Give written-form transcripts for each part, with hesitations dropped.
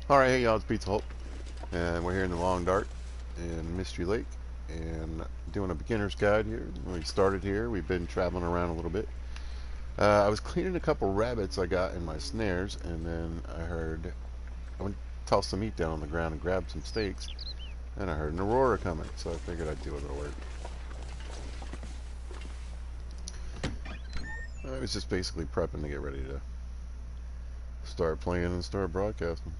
Alright, hey y'all, it's Pizza Holt, and we're here in the Long Dark in Mystery Lake, and doing a beginner's guide here. We started here, we've been traveling around a little bit. I was cleaning a couple rabbits I got in my snares, and then I went to toss some meat down on the ground and grabbed some steaks, and I heard an aurora coming, so I figured I'd do a little work. I was just basically prepping to get ready to start playing and start broadcasting.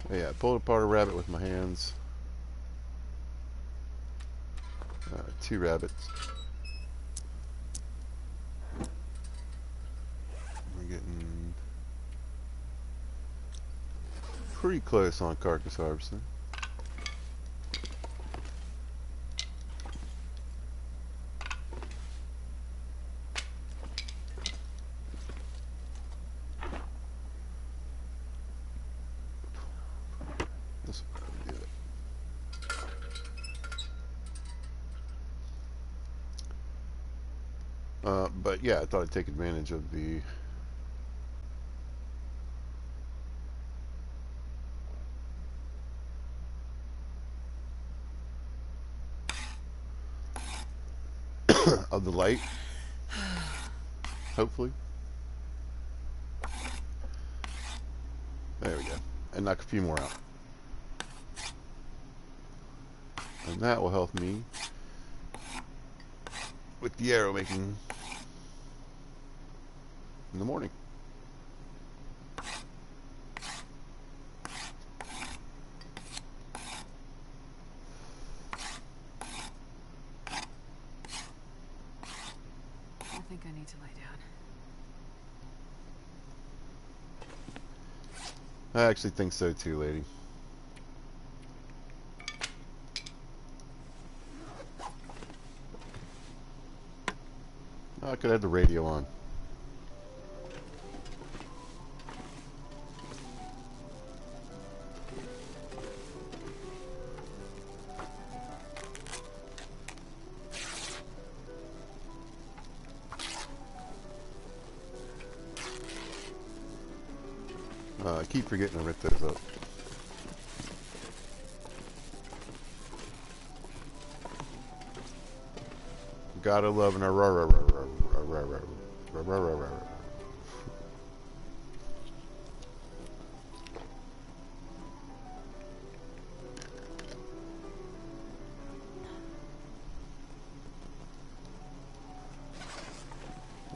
But yeah, I pulled apart a rabbit with my hands. Two rabbits. We're getting pretty close on carcass harvesting. This will probably do it. But yeah, I thought I'd take advantage of the of the light, hopefully. There we go. And knock a few more out. And that will help me with the arrow making in the morning. I think I need to lie down. I actually think so too, lady. Oh, I could have the radio on. I keep forgetting to rip those up. Gotta love an aurora.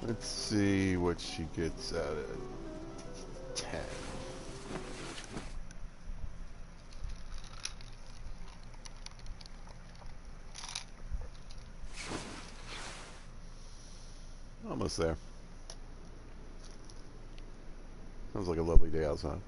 Let's see what she gets out of 10. Almost there. Sounds like a lovely day outside.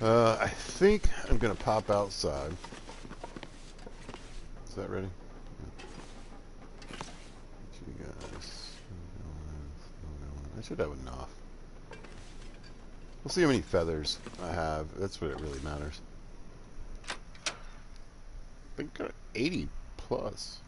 I think I'm gonna pop outside. Is that ready? You guys. I should have enough. We'll see how many feathers I have. That's what it really matters. I think I got 80 plus.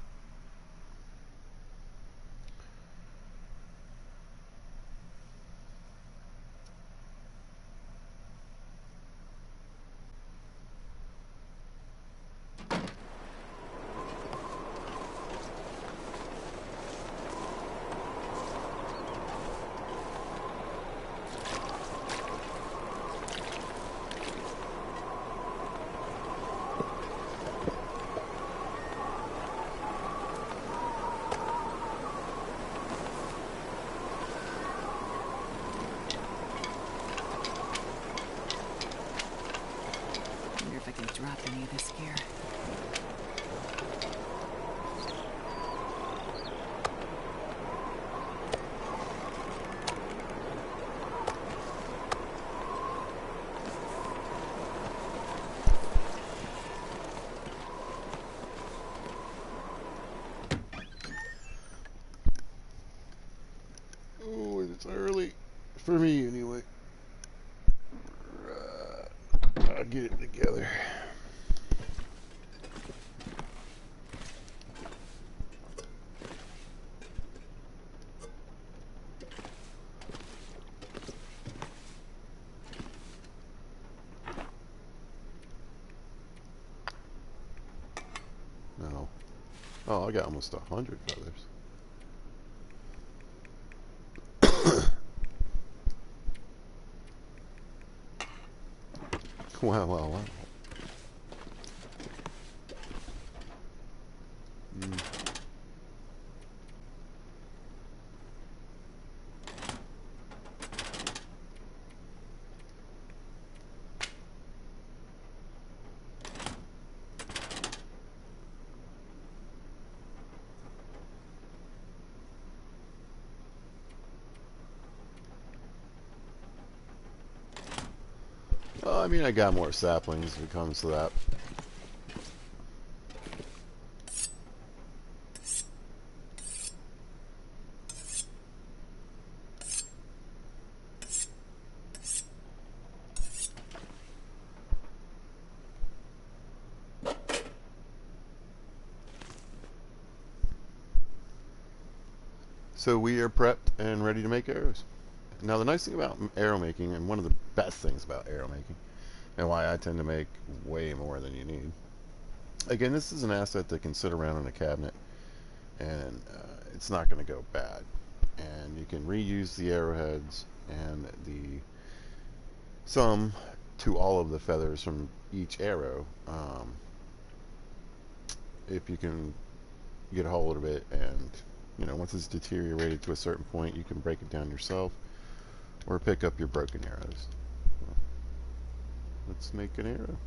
For me, anyway. I'll get it together. No. Oh, I got almost 100 feathers. Wow, wow, wow. Mm. Well, I mean, I got more saplings if it comes to that. So we are prepped and ready to make arrows. Now, the nice thing about arrow making, and one of the best things about arrow making, and why I tend to make way more than you need. Again, this is an asset that can sit around in a cabinet, and it's not going to go bad. And you can reuse the arrowheads and the some to all of the feathers from each arrow, if you can get a hold of it. And once it's deteriorated to a certain point, you can break it down yourself or pick up your broken arrows. So let's make an arrow.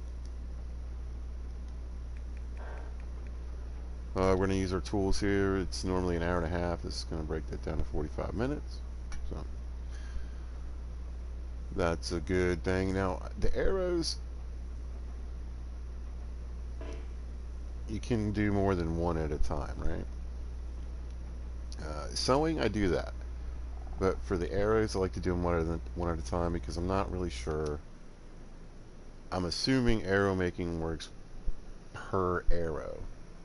We're going to use our tools here. It's normally an hour and a half. This is going to break that down to 45 minutes. So that's a good thing. Now, the arrows, you can do more than one at a time, right? Sewing, I do that. But for the arrows, I like to do them one at a time because I'm not really sure. I'm assuming arrow making works per arrow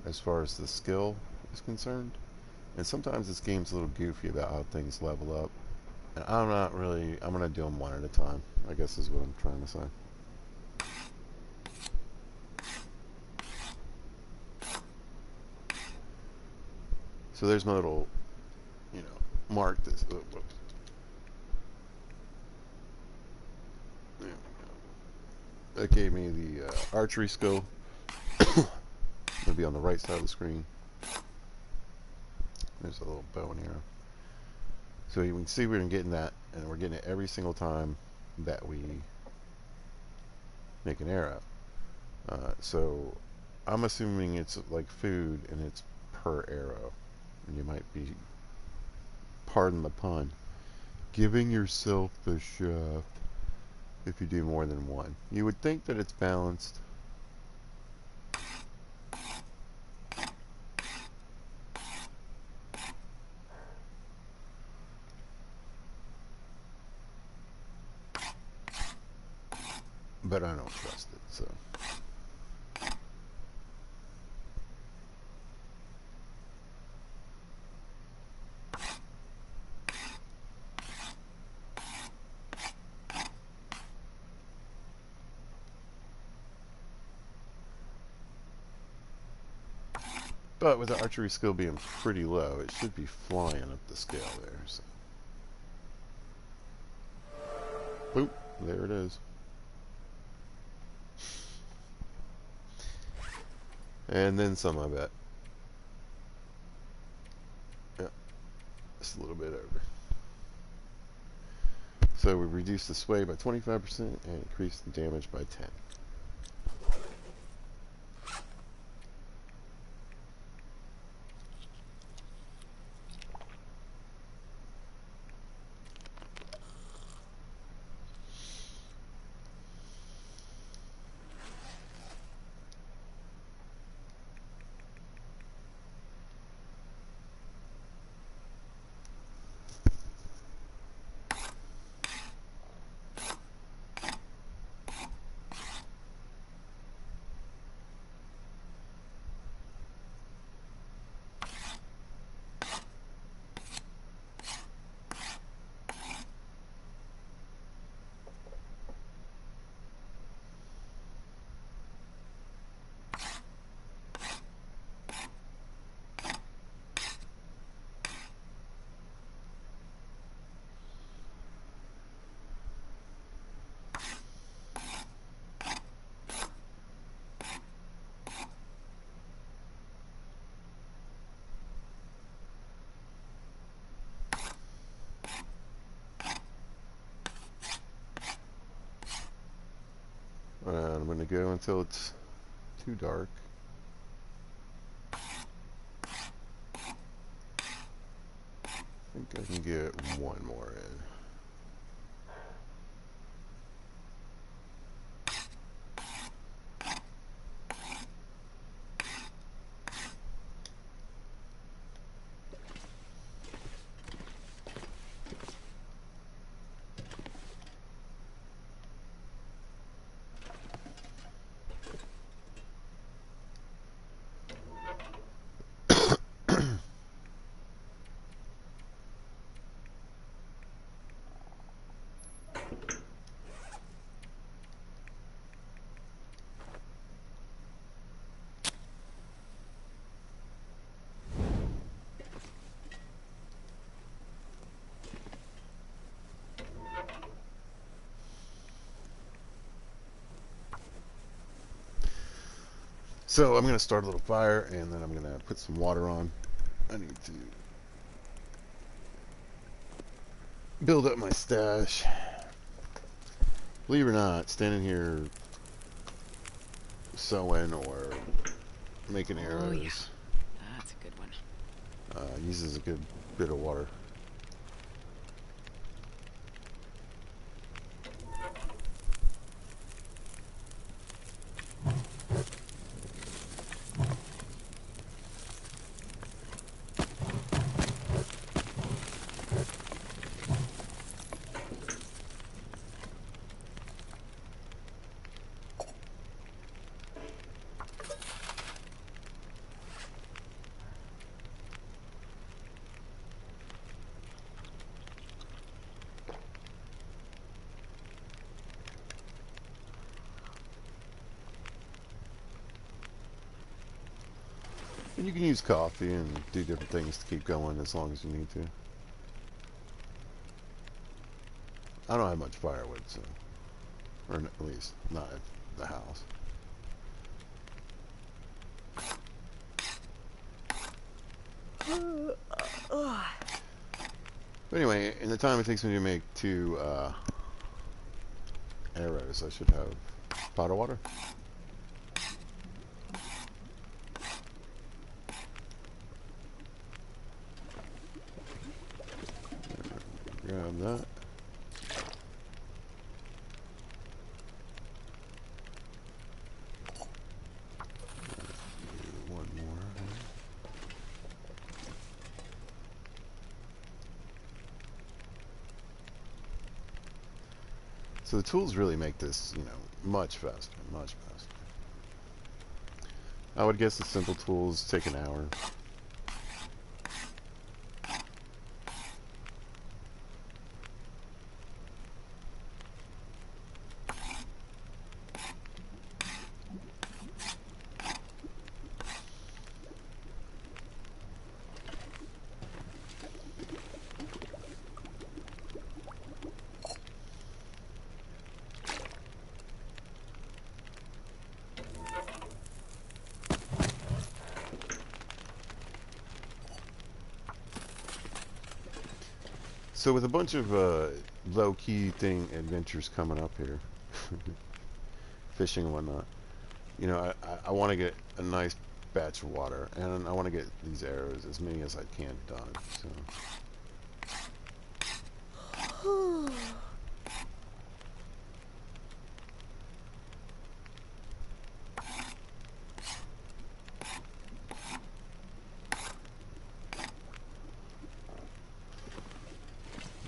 as far as the skill is concerned. And sometimes this game's a little goofy about how things level up. And I'm not really, I'm going to do them one at a time, I guess is what I'm trying to say. So there's my little, mark this. That gave me the archery skill. It'll be on the right side of the screen. There's a little bow and arrow. So you can see we're getting that, and we're getting it every single time that we make an arrow. So I'm assuming it's like food, and it's per arrow. And you might be, pardon the pun, giving yourself the shaft if you do more than one. You would think that it's balanced. But I don't trust it, so. But with the archery skill being pretty low, it should be flying up the scale there. So. Boop, there it is. And then some, I bet. Yeah, just a little bit over. So we reduced the sway by 25% and increased the damage by 10. I'm going to go until it's too dark. I think I can get one more in. So I'm going to start a little fire, and then I'm going to put some water on. I need to build up my stash. Believe it or not, standing here sewing or making Oh, yeah. arrows That's a good one. uses a good bit of water. And you can use coffee and do different things to keep going as long as you need to. I don't have much firewood, so, or at least not at the house. But anyway, in the time it takes me to make 2 arrows, I should have a pot of water. Grab that. Do one more. So the tools really make this, much faster, much faster. I would guess the simple tools take an hour. So with a bunch of low-key adventures coming up here, fishing and whatnot, I want to get a nice batch of water, and I want to get these arrows, as many as I can, done. So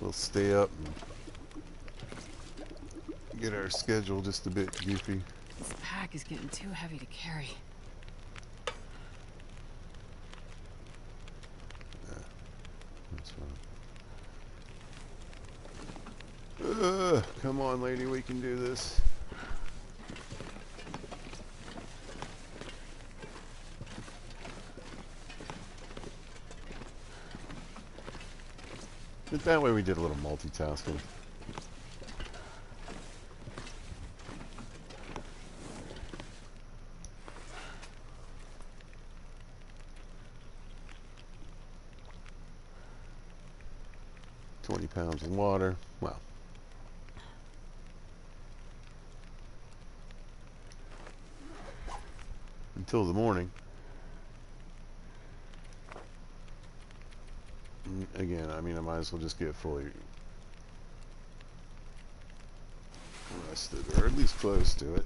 we'll stay up and get our schedule just a bit goofy. This pack is getting too heavy to carry. Yeah, that's fine. Come on, lady, we can do this. But that way we did a little multitasking. £20 of water. Well, till the morning. Again, I mean, I might as well just get fully rested, or at least close to it.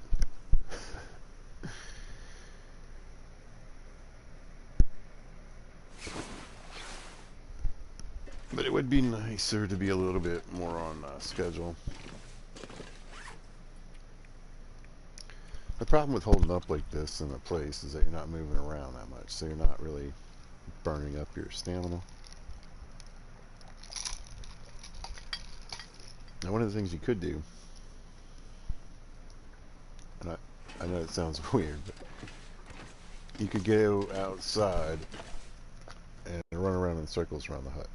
But it would be nicer to be a little bit more on schedule. The problem with holding up like this in a place is that you're not moving around that much, so you're not really burning up your stamina. Now, one of the things you could do, and I know it sounds weird, but you could go outside and run around in circles around the hut.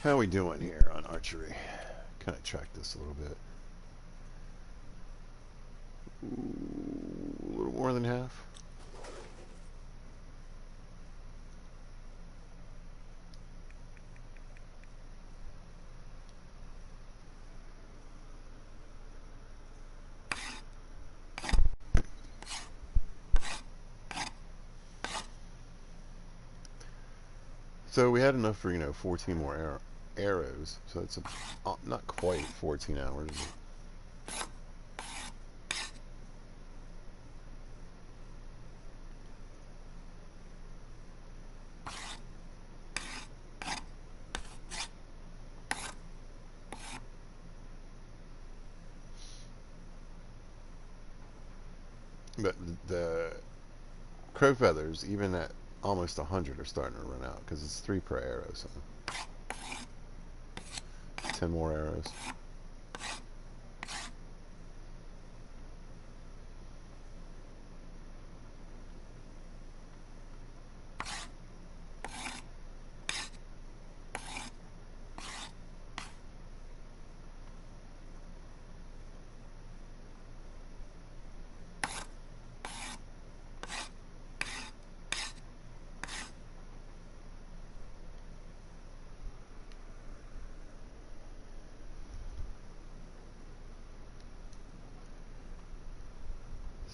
How are we doing here on archery? Kind of track this a little bit. Ooh, a little more than half. So we had enough for 14 more arrows. So it's not quite 14 hours. But the crow feathers, even at almost 100, are starting to run out because it's 3 per arrow. So 10 more arrows.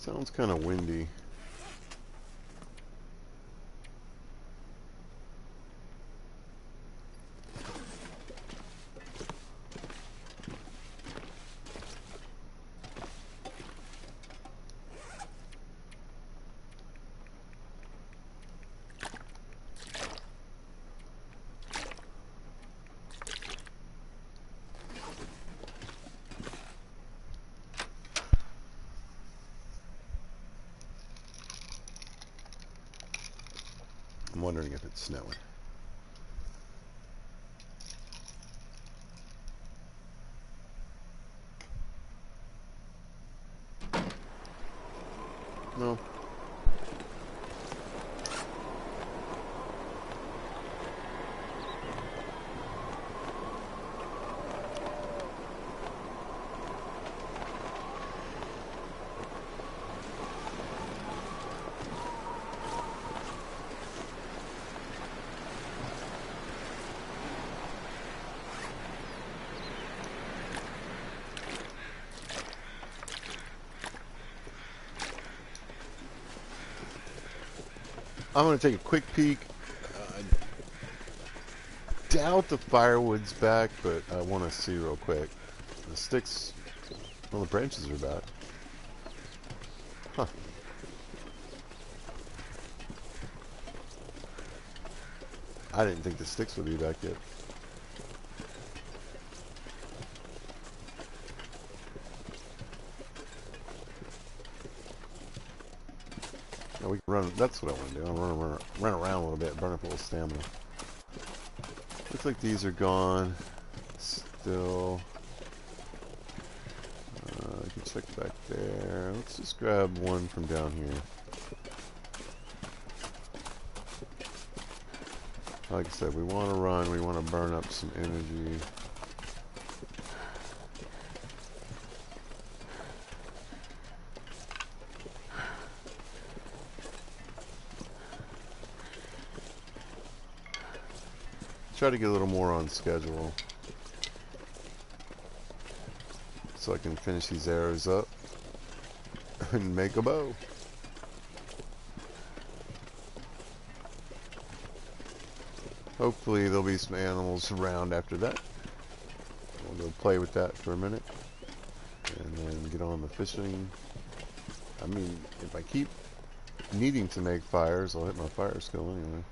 Sounds kind of windy. I'm wondering if it's snowing. No. I'm going to take a quick peek. I doubt the firewood's back, but I want to see real quick. The sticks, well, the branches are back. Huh. I didn't think the sticks would be back yet. Yeah, we can run. That's what I want to do. I want to run around a little bit, burn up a little stamina. Looks like these are gone. Still. I can check back there. Let's just grab one from down here. Like I said, we want to run, we want to burn up some energy. Try to get a little more on schedule so I can finish these arrows up and make a bow. Hopefully there'll be some animals around after that. We'll go play with that for a minute and then get on the fishing. I mean, if I keep needing to make fires, I'll hit my fire skill anyway.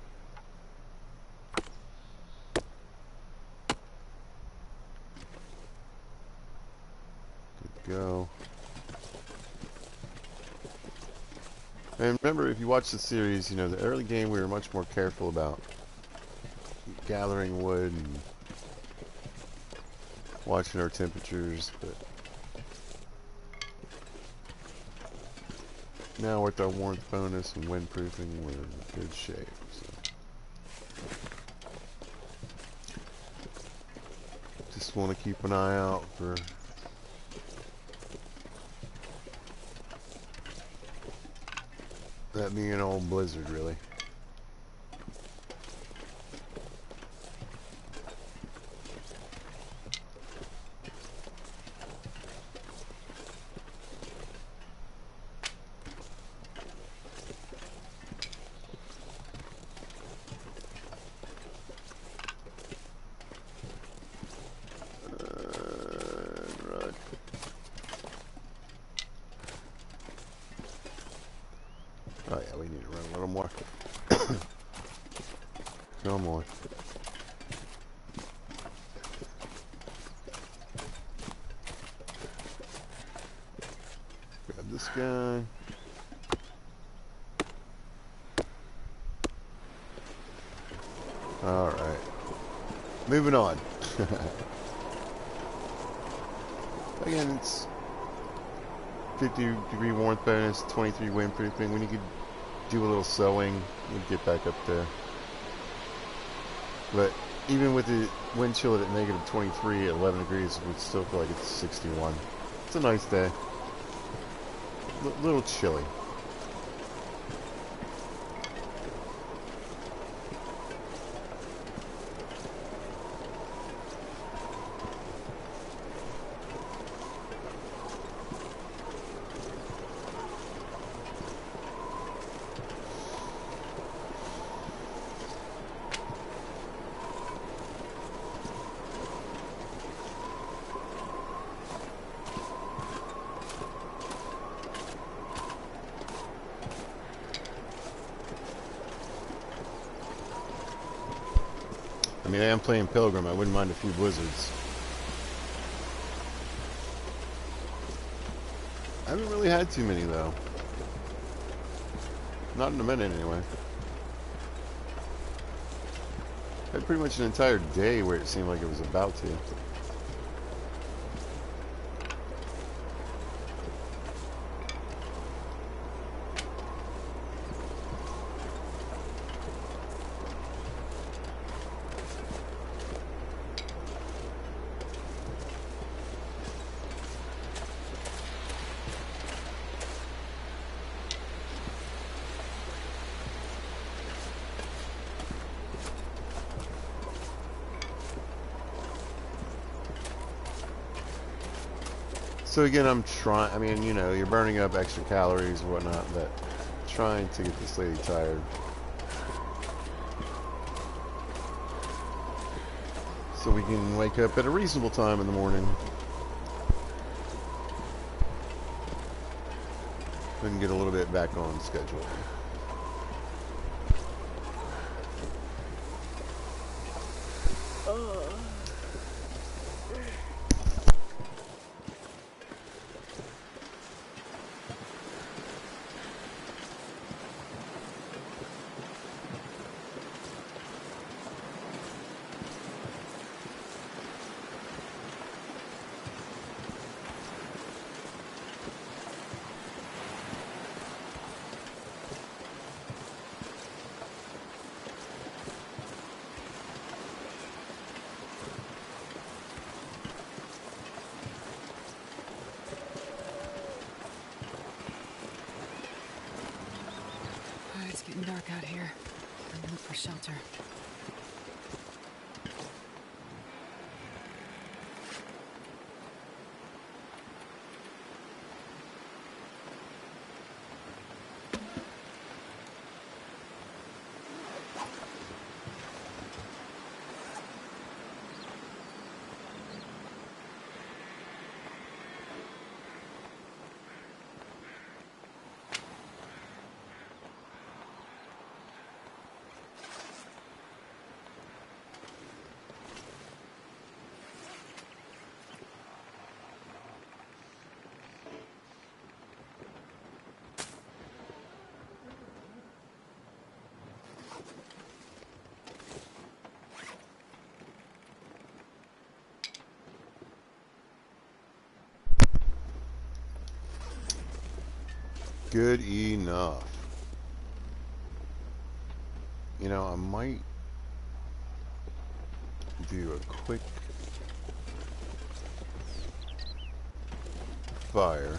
Good to go. And remember, if you watch the series, you know, the early game we were much more careful about gathering wood and watching our temperatures, but now with our warmth bonus and windproofing, we're in good shape. So. Just want to keep an eye out for that being an old blizzard, really. Oh yeah, we need to run a little more. Come on. Grab this guy. Alright. Moving on. Again, it's 50-degree warmth bonus, 23 windproofing. When you could do a little sewing, you'd get back up there. But even with the wind chill at negative 23 at 11 degrees, we still feel like it's 61. It's a nice day. Little chilly. I mean, I am playing Pilgrim. I wouldn't mind a few blizzards. I haven't really had too many, though. Not in a minute, anyway. I had pretty much an entire day where it seemed like it was about to. So again, I'm trying, I mean, you know, you're burning up extra calories and whatnot, but trying to get this lady tired. So we can wake up at a reasonable time in the morning. We can get a little bit back on schedule. It's getting dark out here. I'm gonna look for shelter. Good enough. You know, I might do a quick fire.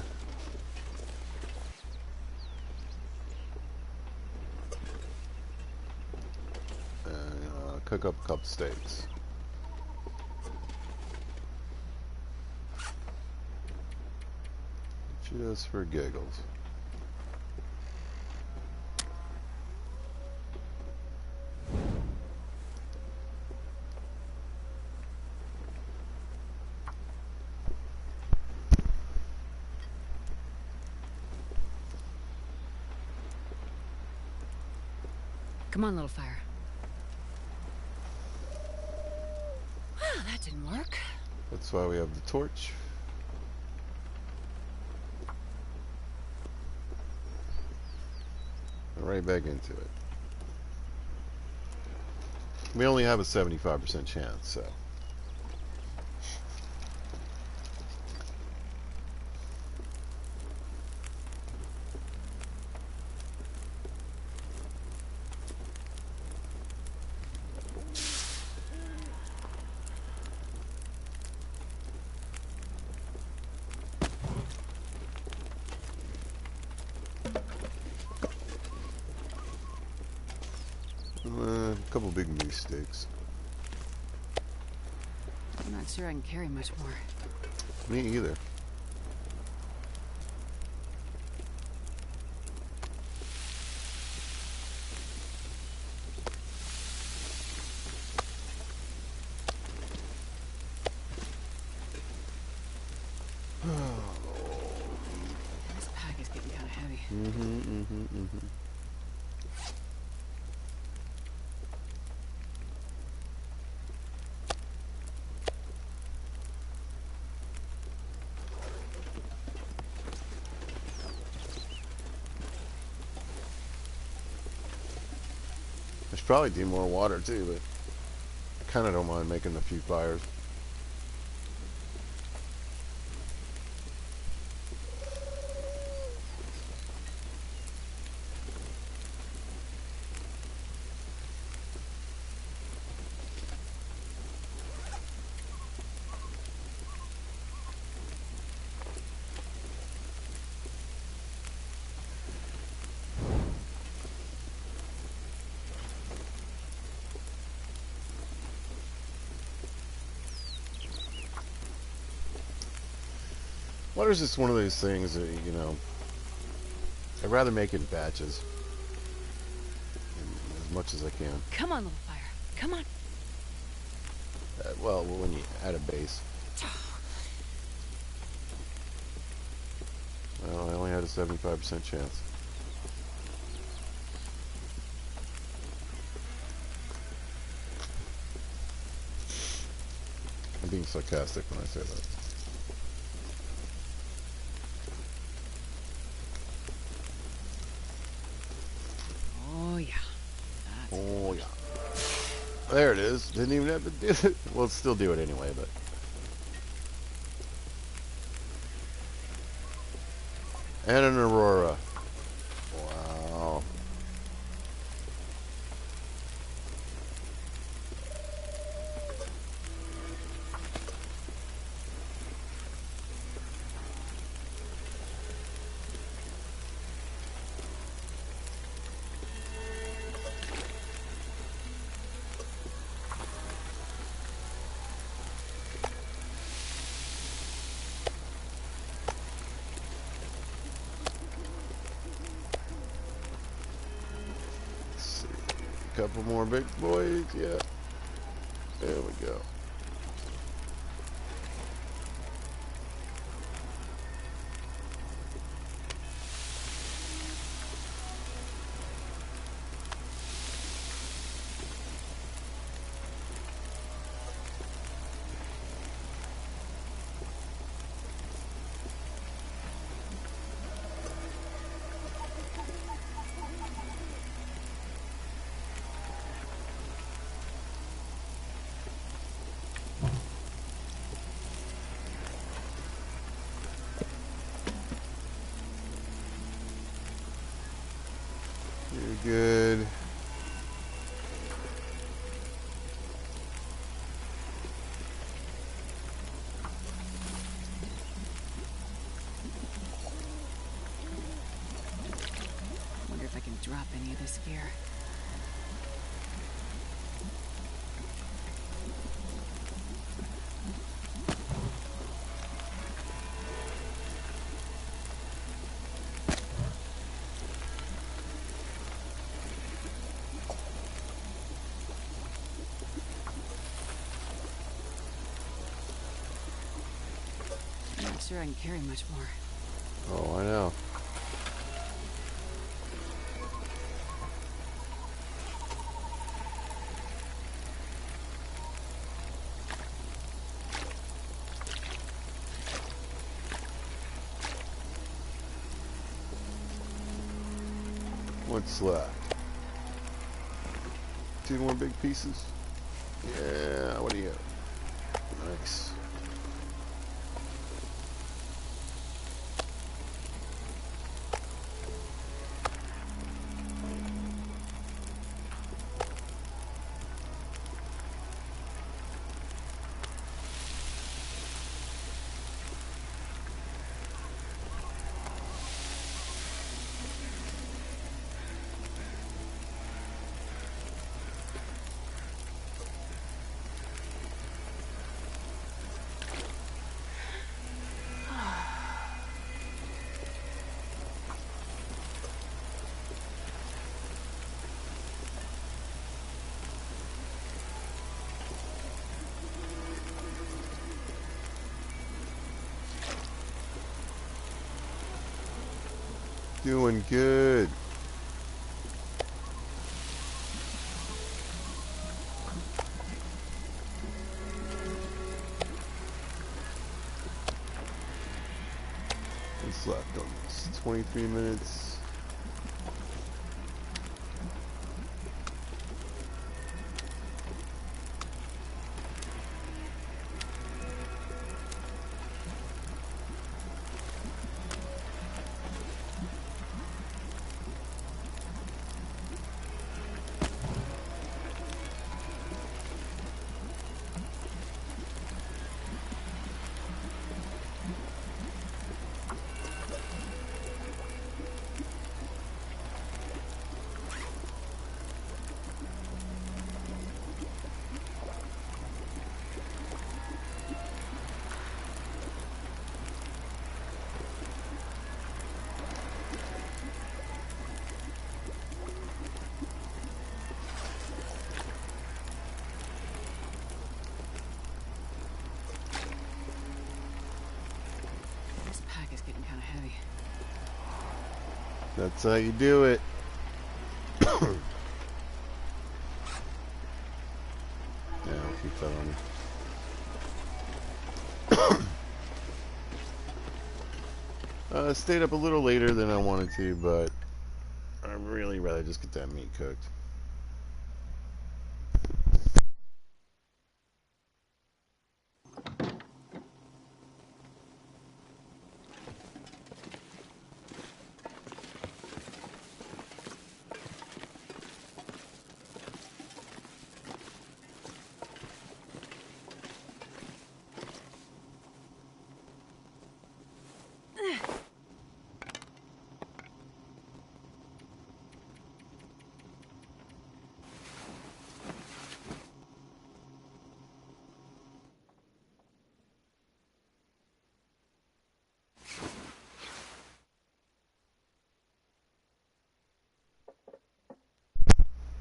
And cook up a couple steaks. Just for giggles. Come on, little fire. Well, that didn't work. That's why we have the torch. And right back into it. We only have a 75% chance, so. A couple big moose steaks. I'm not sure I can carry much more. Me either. This pack is getting kind of heavy. Mm-hmm. I should probably do more water too, but I kind of don't mind making a few fires. Water's just one of those things that, you know, I'd rather make it in batches as much as I can. Come on, little fire. Come on. Well, when you add a base. Well, I only had a 75% chance. I'm being sarcastic when I say that. Oh, yeah. Oh, yeah. There it is. Didn't even have to do it. We'll still do it anyway, but. And an aurora. Wow. Couple more big boys, yeah. There we go. You're good. Wonder if I can drop any of this gear. I'm not sure I can carry much more. Oh, I know. What's left? 2 more big pieces? Yeah, what do you have? Nice. Doing good. What's left on this? 23 minutes. This pack is getting kind of heavy. That's how you do it. Yeah, I'll keep that on you. Stayed up a little later than I wanted to, but I'd really rather just get that meat cooked.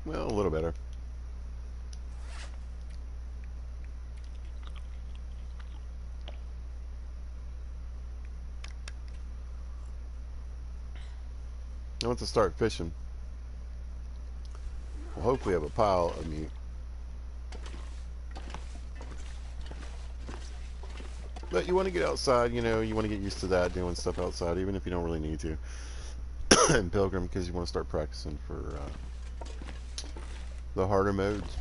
Well, a little better. I want to start fishing. We'll hopefully have a pile of meat. But you want to get outside, you know, you want to get used to that, doing stuff outside, even if you don't really need to. In Pilgrim, because you want to start practicing for the harder modes.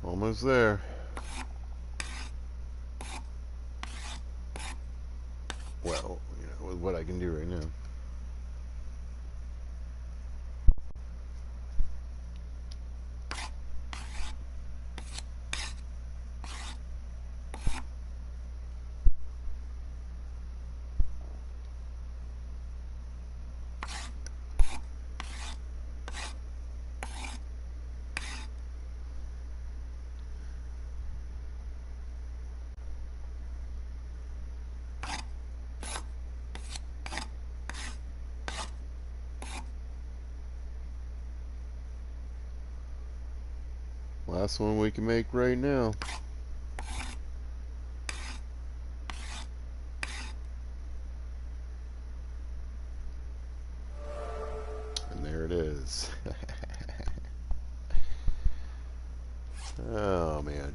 Almost there. Well, you know, with what I can do right now. Last one we can make right now. And there it is. Oh, man.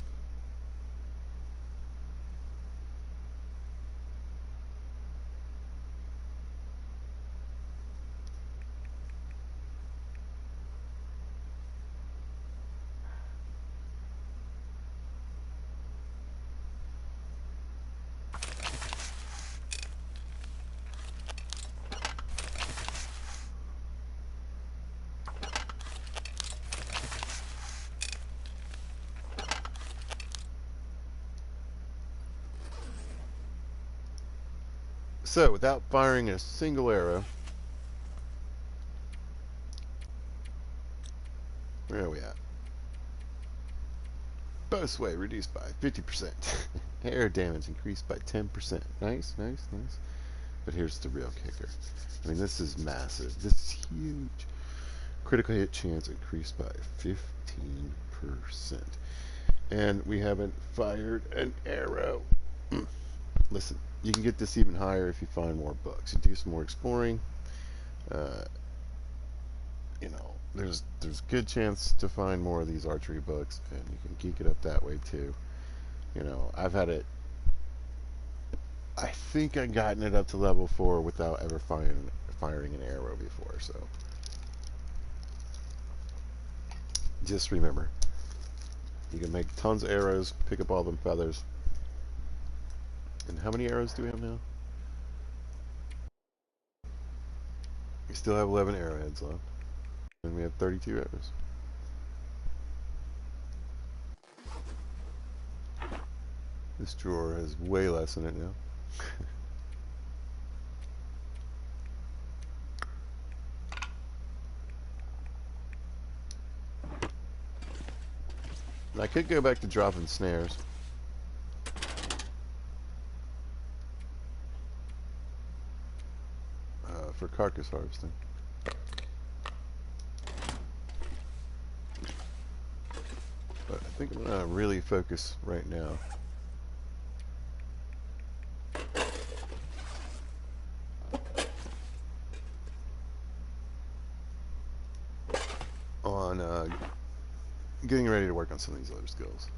So, without firing a single arrow, where are we at? Bow sway reduced by 50%. Air damage increased by 10%. Nice, nice, nice. But here's the real kicker. I mean, this is massive. This is huge. Critical hit chance increased by 15%. And we haven't fired an arrow. Listen, you can get this even higher if you find more books. You do some more exploring. Uh, you know, there's good chance to find more of these archery books, and you can geek it up that way too. You know, I've had it. I think I've gotten it up to level 4 without ever firing an arrow before. So just remember, you can make tons of arrows, pick up all them feathers. And how many arrows do we have now? We still have 11 arrowheads left, and we have 32 arrows. This drawer has way less in it now. I could go back to dropping snares. For carcass harvesting. But I think I'm going to really focus right now on getting ready to work on some of these other skills.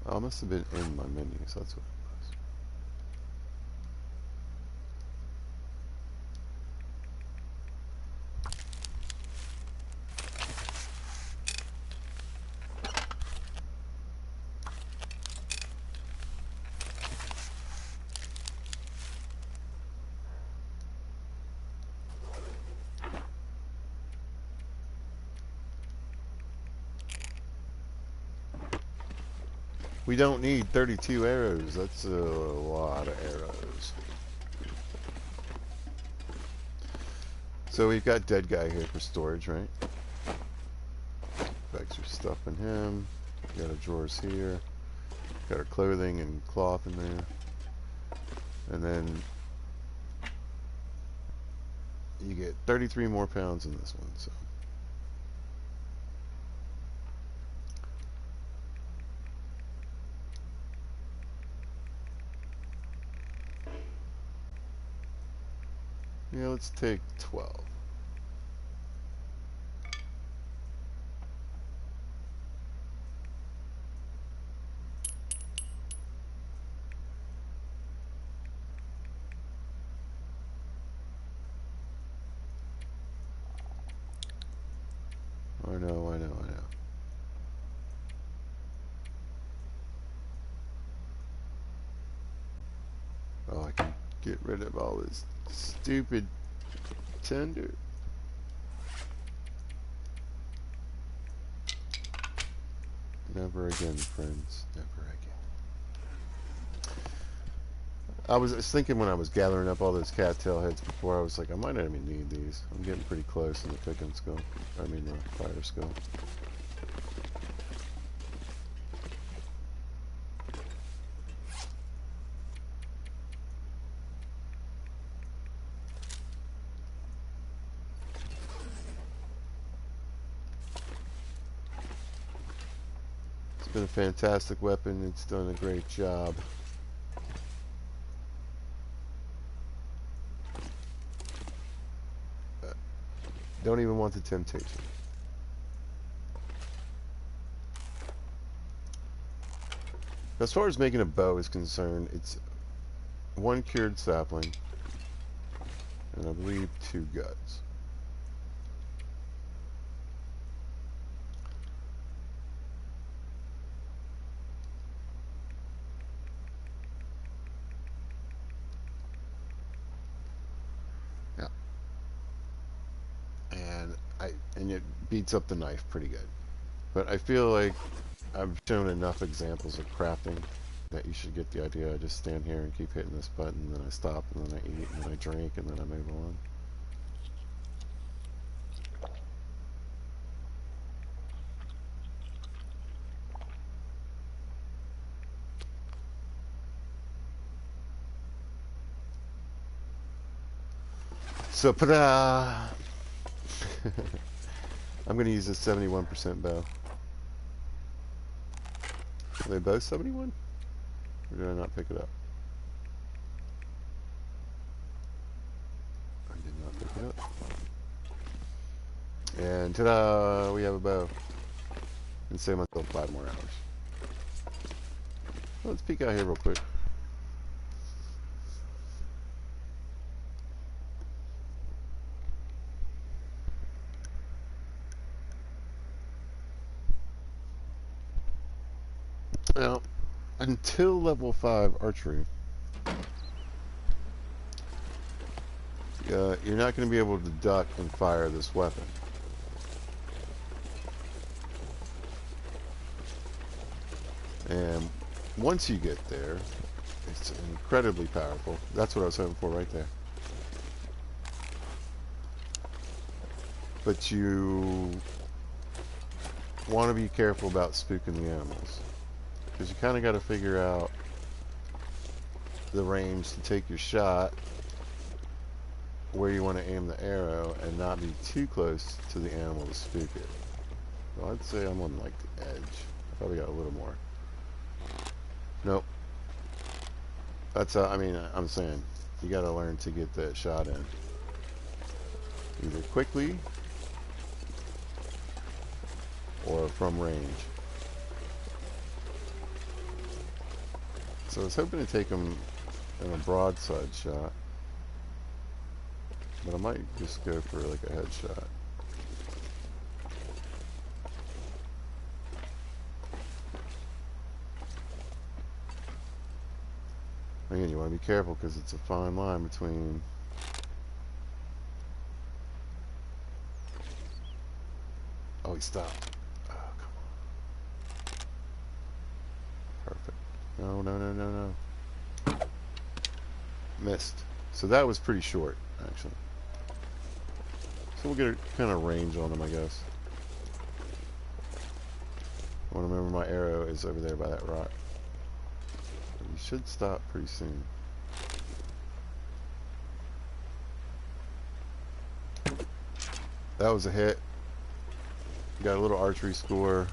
Oh, it must have been in my menu, so that's what it was. We don't need 32 arrows. That's a lot of arrows. So we've got dead guy here for storage, right? Bags your stuff in him. Got our drawers here. Got our clothing and cloth in there. And then you get 33 more pounds in this one. So yeah, let's take 12. I know, I know, I know. Oh, I can get rid of all this stupid tinder. Never again, friends. Never again. I was thinking when I was gathering up all those cattail heads before, I was like, I might not even need these. I'm getting pretty close in the cooking skill. I mean, the fire skill. It's been a fantastic weapon. It's done a great job. Don't even want the temptation. As far as making a bow is concerned, it's one cured sapling and I believe 2 guts. Yeah. And it beats up the knife pretty good. But I feel like I've shown enough examples of crafting that you should get the idea. I just stand here and keep hitting this button, and then I stop, and then I eat, and then I drink, and then I move on. So, ta-da! I'm going to use a 71% bow. Are they both 71? Or did I not pick it up? I did not pick it up. And ta-da! We have a bow. And save myself 5 more hours. Well, let's peek out here real quick. Now, until level 5 archery, you're not going to be able to duck and fire this weapon. And once you get there, it's incredibly powerful. That's what I was hoping for right there. But you want to be careful about spooking the animals, because you kind of got to figure out the range to take your shot, where you want to aim the arrow, and not be too close to the animal to spook it. Well, I'd say I'm on like the edge. I probably got a little more. Nope. That's I mean, I'm saying you got to learn to get that shot in either quickly or from range. So I was hoping to take him in a broadside shot, but I might just go for like a headshot. Again, you want to be careful because it's a fine line between... Oh, he stopped. Oh, come on. Perfect. No, no, no, no, no. Missed. So that was pretty short, actually. So we'll get a kind of range on him, I guess. I want to remember my arrow is over there by that rock. But you should stop pretty soon. That was a hit. Got a little archery score.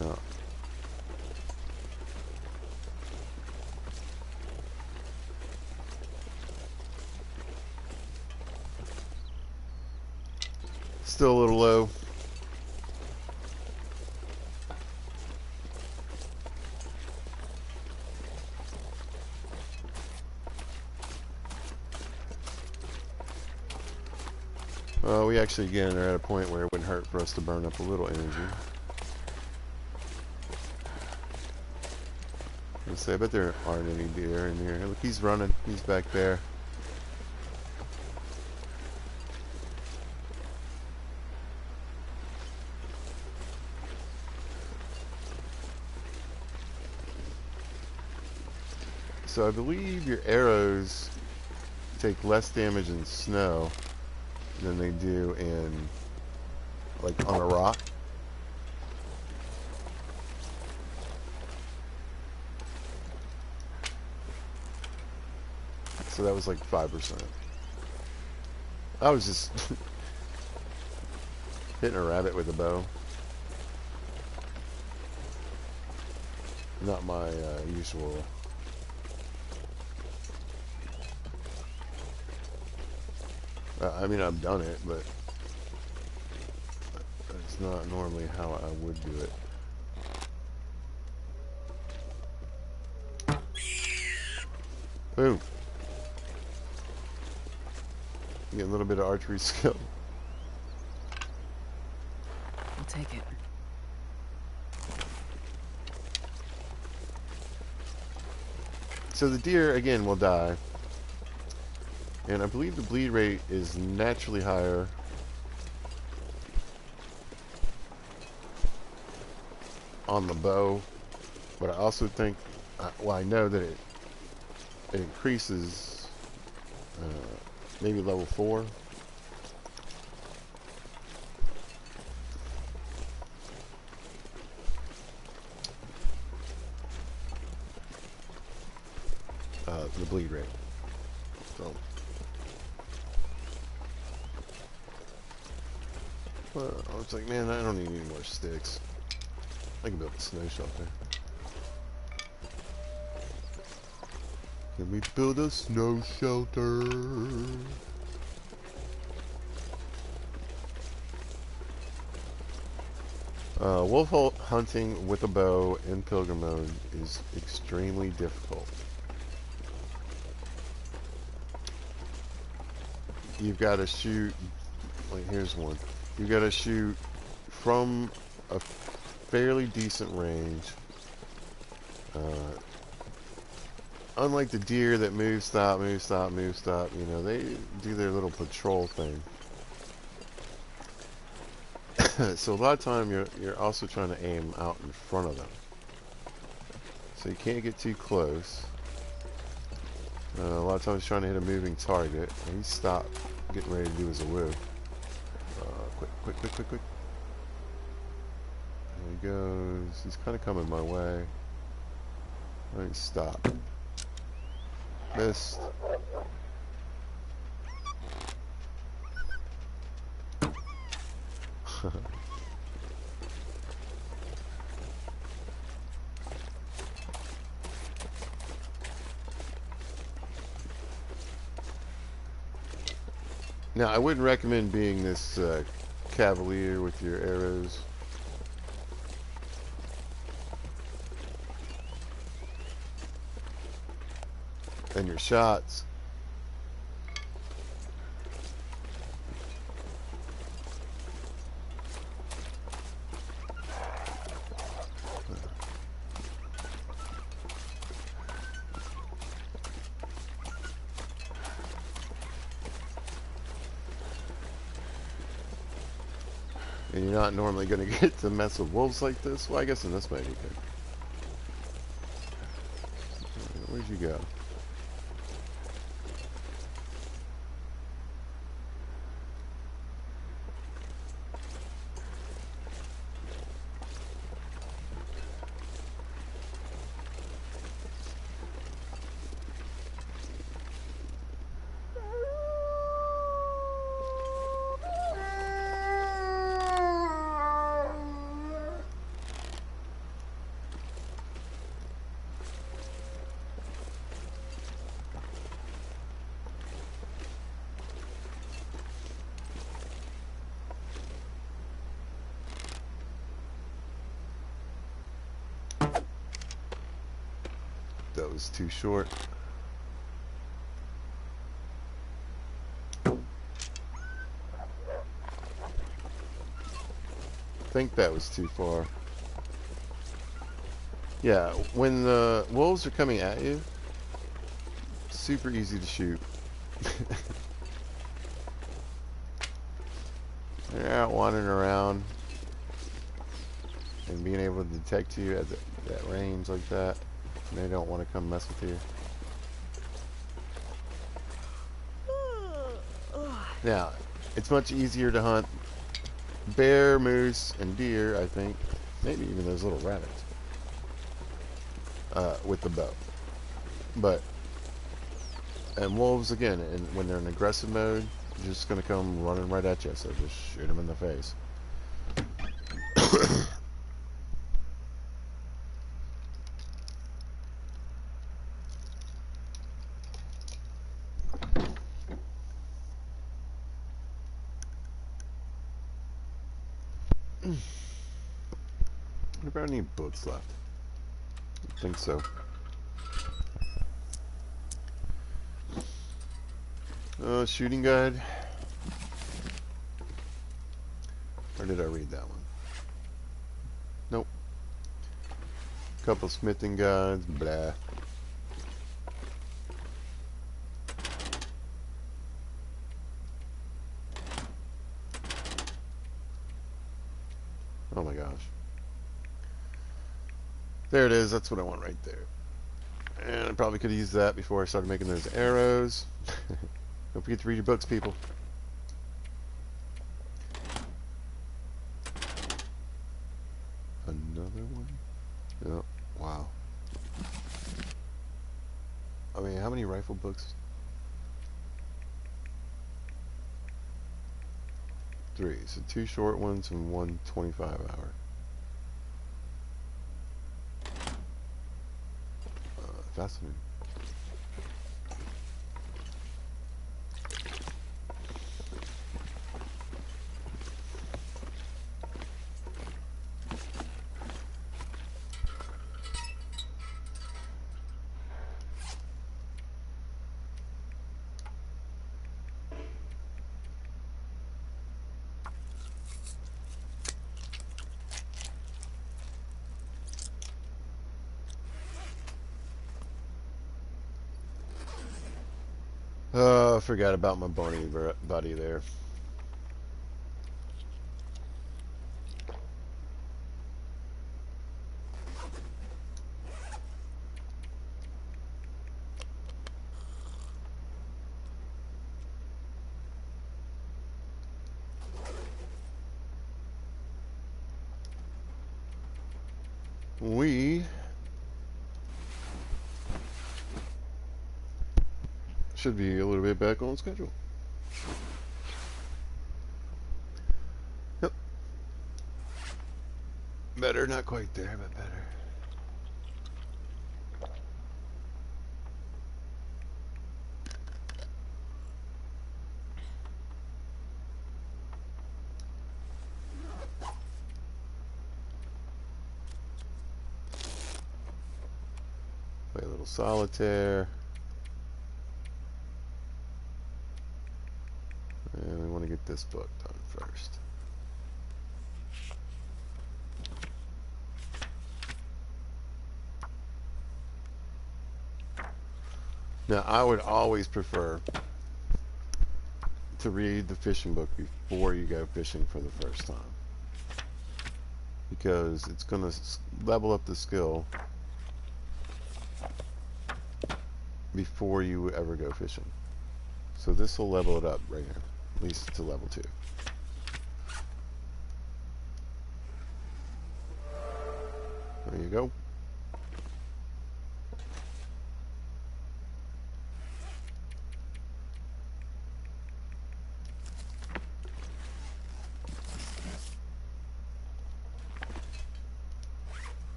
Yeah. Still a little low. We actually, again, are at a point where it wouldn't hurt for us to burn up a little energy. Let's say, I bet there aren't any deer in here. Look, he's running. He's back there. So I believe your arrows take less damage in snow than they do in, like, on a rock. So that was like 5%. I was just hitting a rabbit with a bow. Not my usual. I mean, I've done it, but it's not normally how I would do it. Boom. Get a little bit of archery skill. I'll take it. So the deer, again, will die. And I believe the bleed rate is naturally higher on the bow. But I also think, well, I know that it increases maybe level 4. The bleed rate. So, I was like, man, I don't need any more sticks. I can build a snow shelter. Can we build a snow shelter? Wolf hunting with a bow in pilgrim mode is extremely difficult. You've got to shoot, like here's one. You've got to shoot from a fairly decent range. Unlike the deer that move, stop, move, stop, move, stop, you know, they do their little patrol thing. So a lot of time you're also trying to aim out in front of them. So you can't get too close. A lot of times trying to hit a moving target. And he stopped getting ready to do his woo. Quick, quick, quick, quick, quick. There he goes. He's kind of coming my way. Let me stop. Missed. Now, I wouldn't recommend being this cavalier with your arrows. and your shots. And you're not normally going to get to mess with wolves like this. Well, I guess in this way you could. Where'd you go? That was too short. I think that was too far. Yeah, when the wolves are coming at you, super easy to shoot. They're out wandering around and being able to detect you at that range like that. They don't want to come mess with you. Now, it's much easier to hunt bear, moose, and deer, I think. Maybe even those little rabbits. With the bow. And wolves, again, and when they're in aggressive mode, they're just going to come running right at you, so just shoot them in the face. What about any books left? I think so. Shooting guide. Or did I read that one? Nope. Couple smithing guides, blah. Oh my gosh. There it is, that's what I want right there. And I probably could have used that before I started making those arrows. Don't forget to read your books, people. Another one? Oh, wow. I mean, how many rifle books? 3. So 2 short ones and 1 25-hour. Fascinating. Oh, I forgot about my bony buddy there. We should be a little bit back on schedule. Yep. Better, not quite there, but better. Play a little solitaire. this book done first. Now, I would always prefer to read the fishing book before you go fishing for the first time, because it's going to level up the skill before you ever go fishing. So this will level it up right here, at least to level 2. There you go.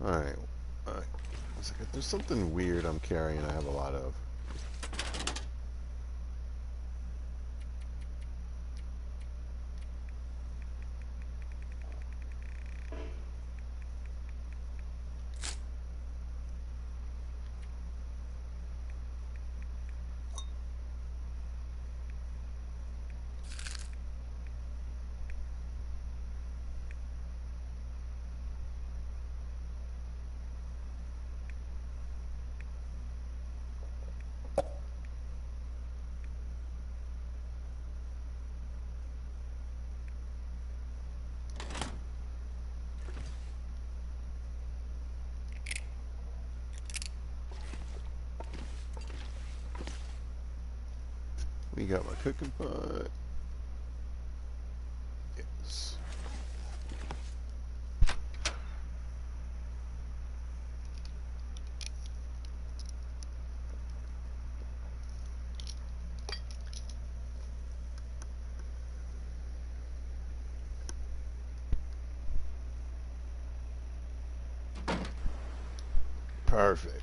Alright. Alright. There's something weird I'm carrying I have a lot of. We got my cooking pot. Yes. Perfect.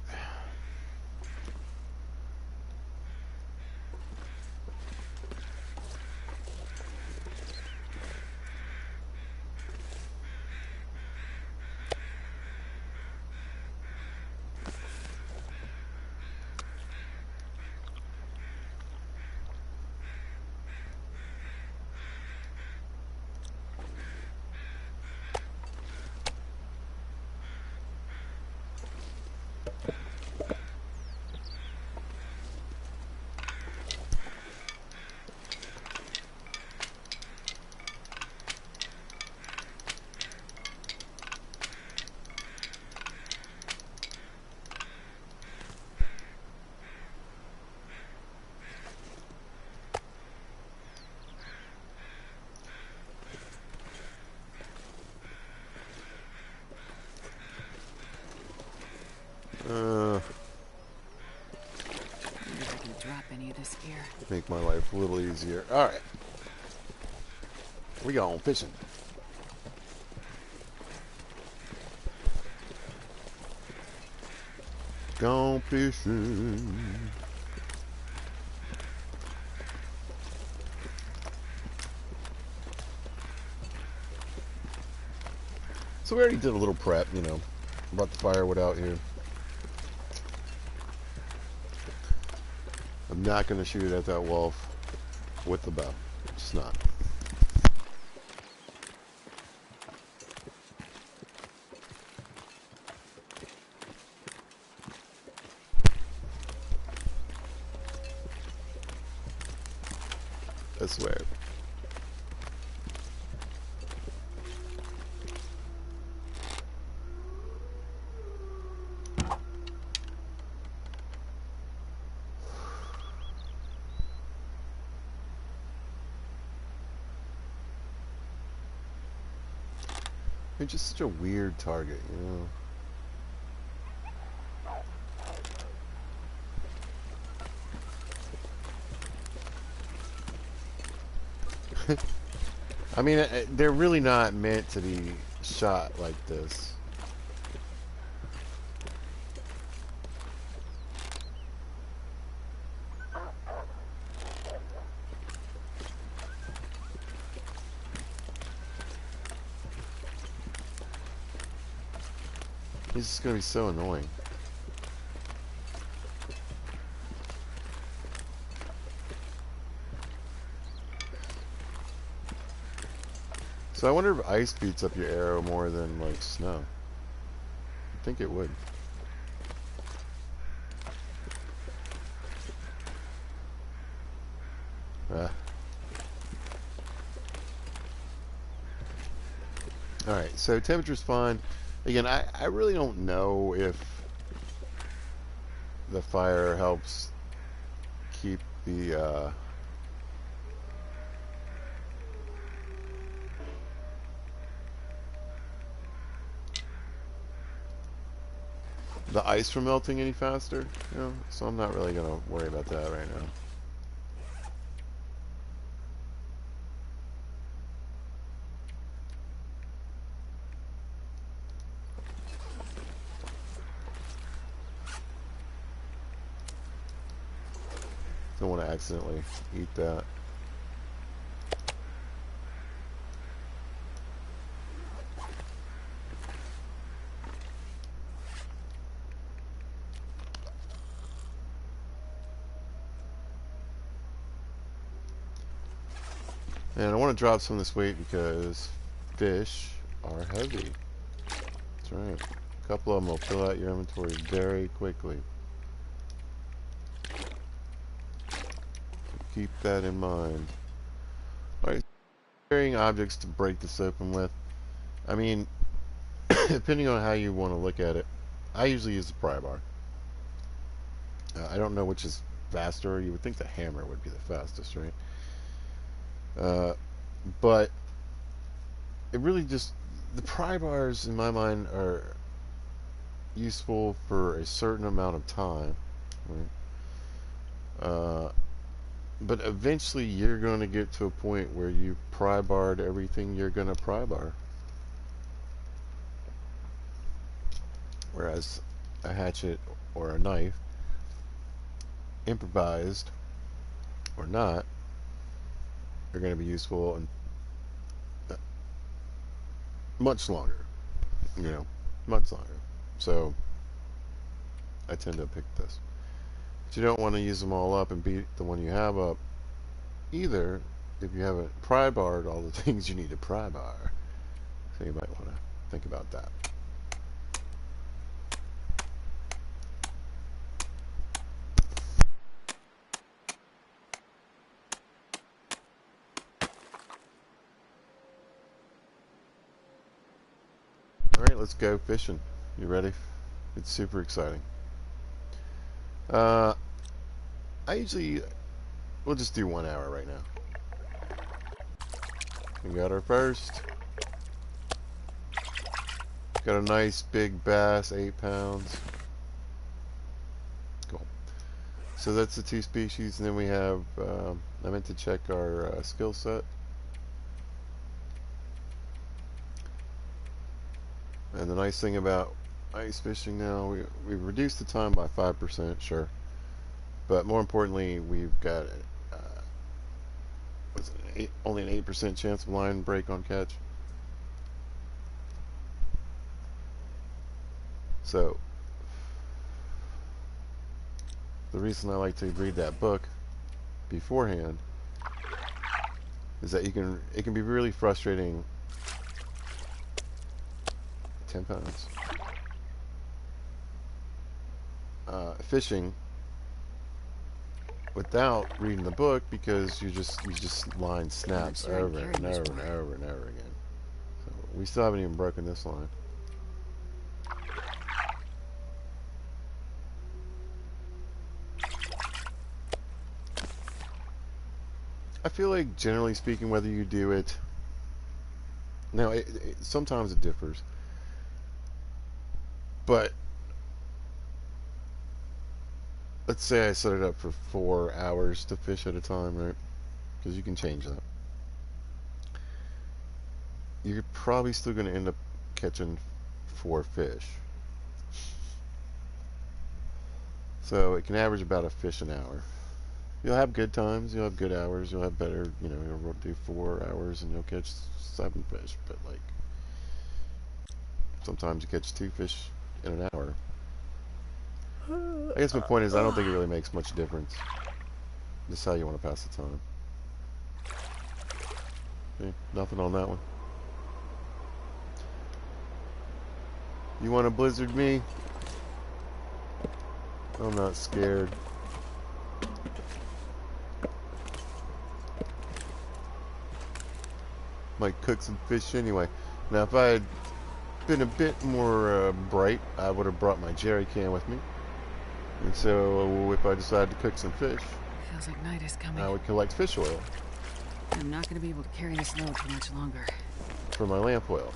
Wonder if I can drop any of this gear. Make my life a little easier. Alright. We going fishing. Gone fishing. So we already did a little prep, you know. Brought the firewood out here. I'm not going to shoot at that wolf with the bow. It's not. I swear. They're just such a weird target, you know. I mean, they're really not meant to be shot like this. This is going to be so annoying. So I wonder if ice beats up your arrow more than, like, snow. I think it would. Ah. Alright, so temperature's fine. Again, I really don't know if the fire helps keep the ice from melting any faster, you know, so I'm not really gonna worry about that right now. Don't want to accidentally eat that. And I want to drop some of this weight because fish are heavy. That's right. A couple of them will fill out your inventory very quickly. Keep that in mind. Alright, carrying objects to break this open with. I mean, depending on how you want to look at it, I usually use the pry bar. I don't know which is faster. You would think the hammer would be the fastest, right? But it really just, the pry bars in my mind are useful for a certain amount of time, right? But eventually you're going to get to a point where you pry barred everything you're going to pry bar. Whereas a hatchet or a knife, improvised or not, are going to be useful and much longer, you know, much longer. So I tend to pick this. But you don't want to use them all up and beat the one you have up either if you haven't pry barred all the things you need to pry bar. So you might want to think about that. Alright, let's go fishing. You ready? It's super exciting. Uh, I usually, we'll just do 1 hour right now. We got our first. Got a nice big bass, 8 pounds. Cool. So that's the 2 species, and then we have, I meant to check our skill set. And the nice thing about ice fishing now, we've reduced the time by 5%, sure. But more importantly, we've got only an 8% chance of line break on catch. So the reason I like to read that book beforehand is that it can be really frustrating. 10 pounds. Fishing without reading the book because you just line snaps sure over and over and over and over again. So we still haven't even broken this line. I feel like generally speaking, whether you do it Now, sometimes it differs, but let's say I set it up for 4 hours to fish at a time, right? Because you can change that. You're probably still going to end up catching 4 fish. So it can average about a fish an hour. You'll have good times, you'll have good hours, you'll have better, you'll do 4 hours and you'll catch 7 fish. But like sometimes you catch 2 fish in an hour. I guess my point is I don't think it really makes much difference. Just how you want to pass the time. Okay, nothing on that one. You want to blizzard me? I'm not scared. Might cook some fish anyway. Now, if I had been a bit more bright, I would have brought my jerry can with me. And so, if I decided to cook some fish, Feels like night is coming. I would collect fish oil I'm not going to be able to carry this load for much longer. for my lamp oil.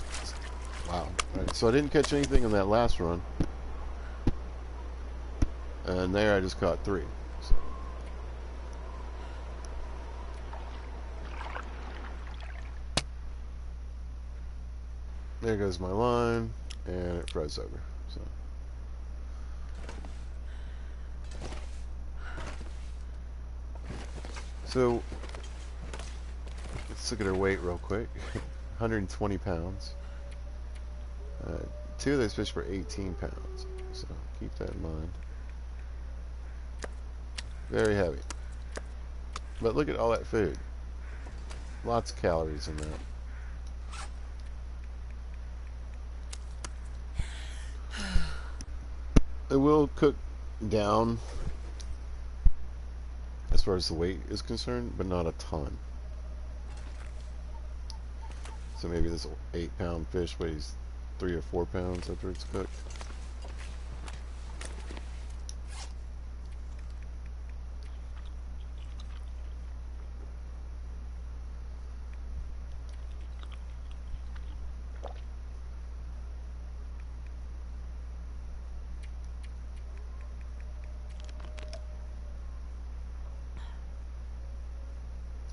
Wow. Right, so I didn't catch anything in that last run. And there I just caught 3. So. There goes my line, and it froze over. So let's look at her weight real quick. 120 pounds. 2 of those fish were 18 pounds. So keep that in mind. Very heavy. But look at all that food. Lots of calories in that. It will cook down as far as the weight is concerned, but not a ton. So maybe this 8-pound fish weighs 3 or 4 pounds after it's cooked.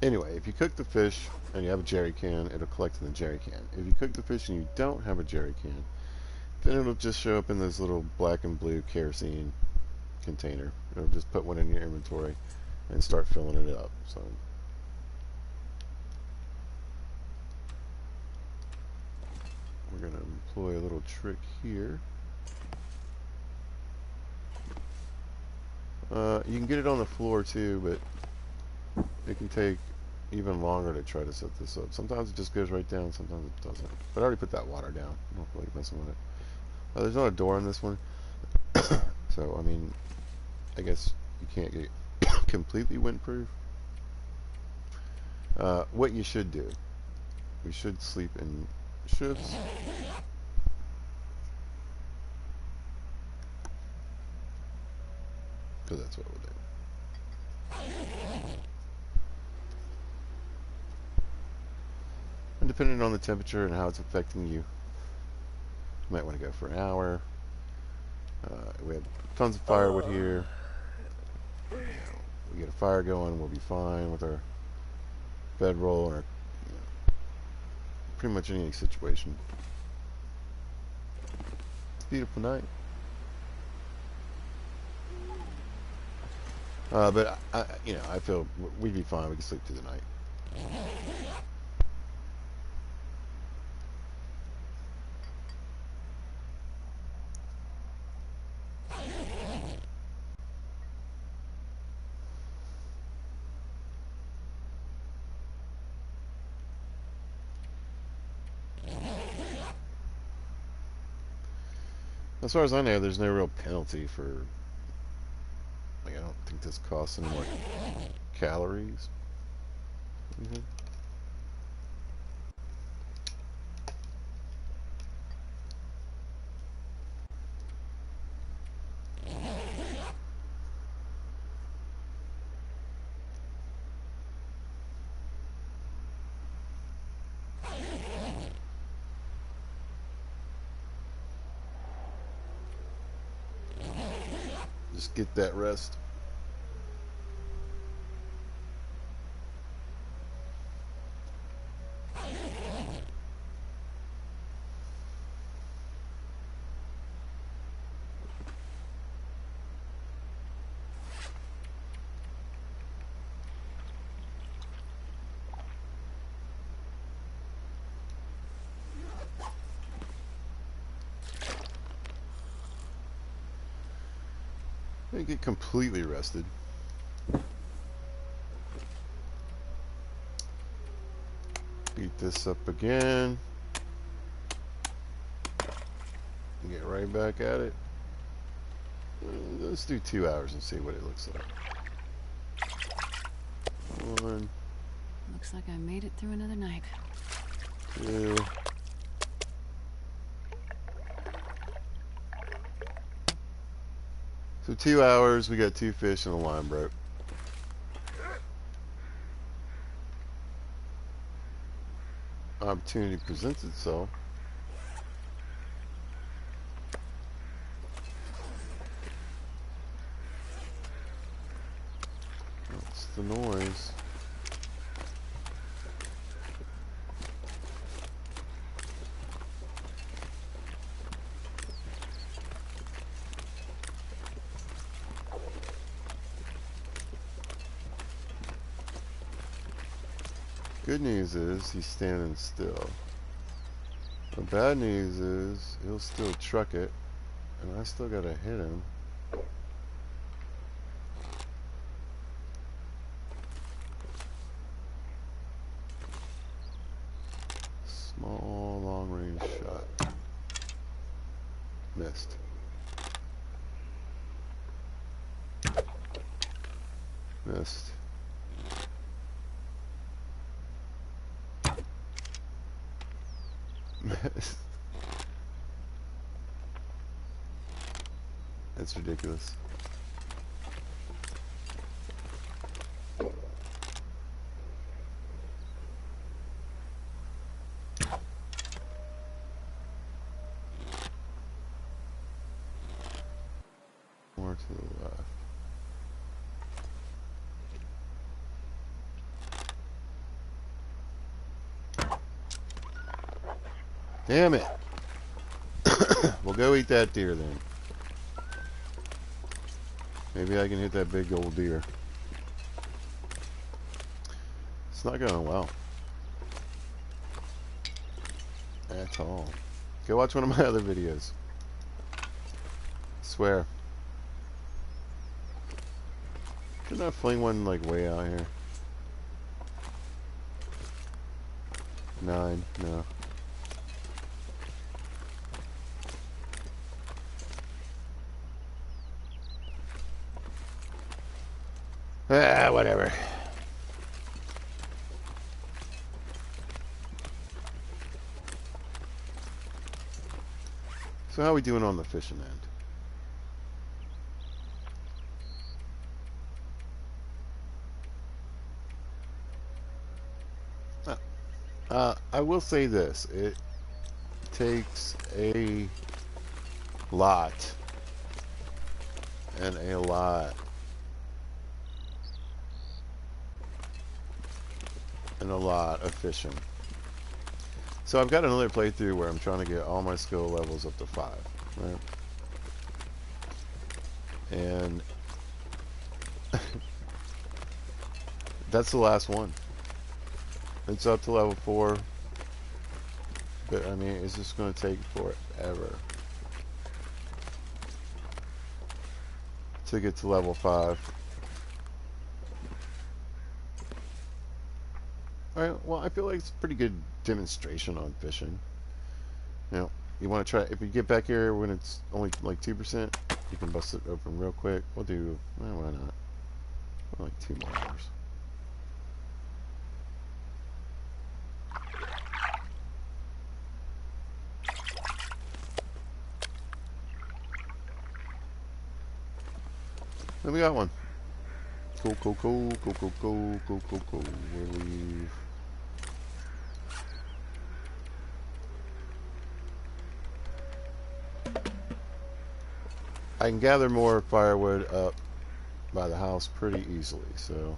Anyway, if you cook the fish and you have a jerry can, it'll collect in the jerry can. If you cook the fish and you don't have a jerry can, then it'll just show up in this little black and blue kerosene container. It'll just put one in your inventory and start filling it up. So we're going to employ a little trick here. You can get it on the floor too, but it can take even longer to try to set this up. Sometimes it just goes right down, sometimes it doesn't. But I already put that water down. I don't feel like messing with it. There's not a door on this one. So, I mean, I guess you can't get it completely windproof. What you should do, we should sleep in shifts. Because that's what we'll do. And depending on the temperature and how it's affecting you, you might want to go for an hour. We have tons of firewood here. We get a fire going, we'll be fine with our bedroll and our, pretty much any situation. It's a beautiful night. But I feel we'd be fine. We can sleep through the night. As far as I know, there's no real penalty for. Like, I don't think this costs any more calories. get that rest. I get completely rested. Beat this up again. Get right back at it. Let's do 2 hours and see what it looks like. One, Looks like I made it through another night. two. So 2 hours, we got 2 fish and a line broke. Opportunity presents itself. What's the noise? Good news is he's standing still. The bad news is he'll still truck it, and I still gotta hit him. Small, long range shot. Missed. Missed. Missed. That's ridiculous. More to the left. Damn it. We'll go eat that deer then. Maybe I can hit that big old deer. It's not going well. At all. Go watch one of my other videos. Swear. Didn't I fling one like way out here? 9, no. Ah, whatever. So how are we doing on the fishing end? I will say this. It takes a lot and a lot and a lot of fishing. So I've got another playthrough where I'm trying to get all my skill levels up to 5, right? And that's the last one. It's up to level 4, but I mean, it's just going to take forever to get to level 5. Alright, well, I feel like it's a pretty good demonstration on fishing. You know, you want to try, if you get back here when it's only like 2%, you can bust it open real quick. We'll do, well, why not? Like 2 more hours. Then we got one. Cool, cool, cool, cool, cool, cool, cool, cool, cool. We'll leave. I can gather more firewood up by the house pretty easily, so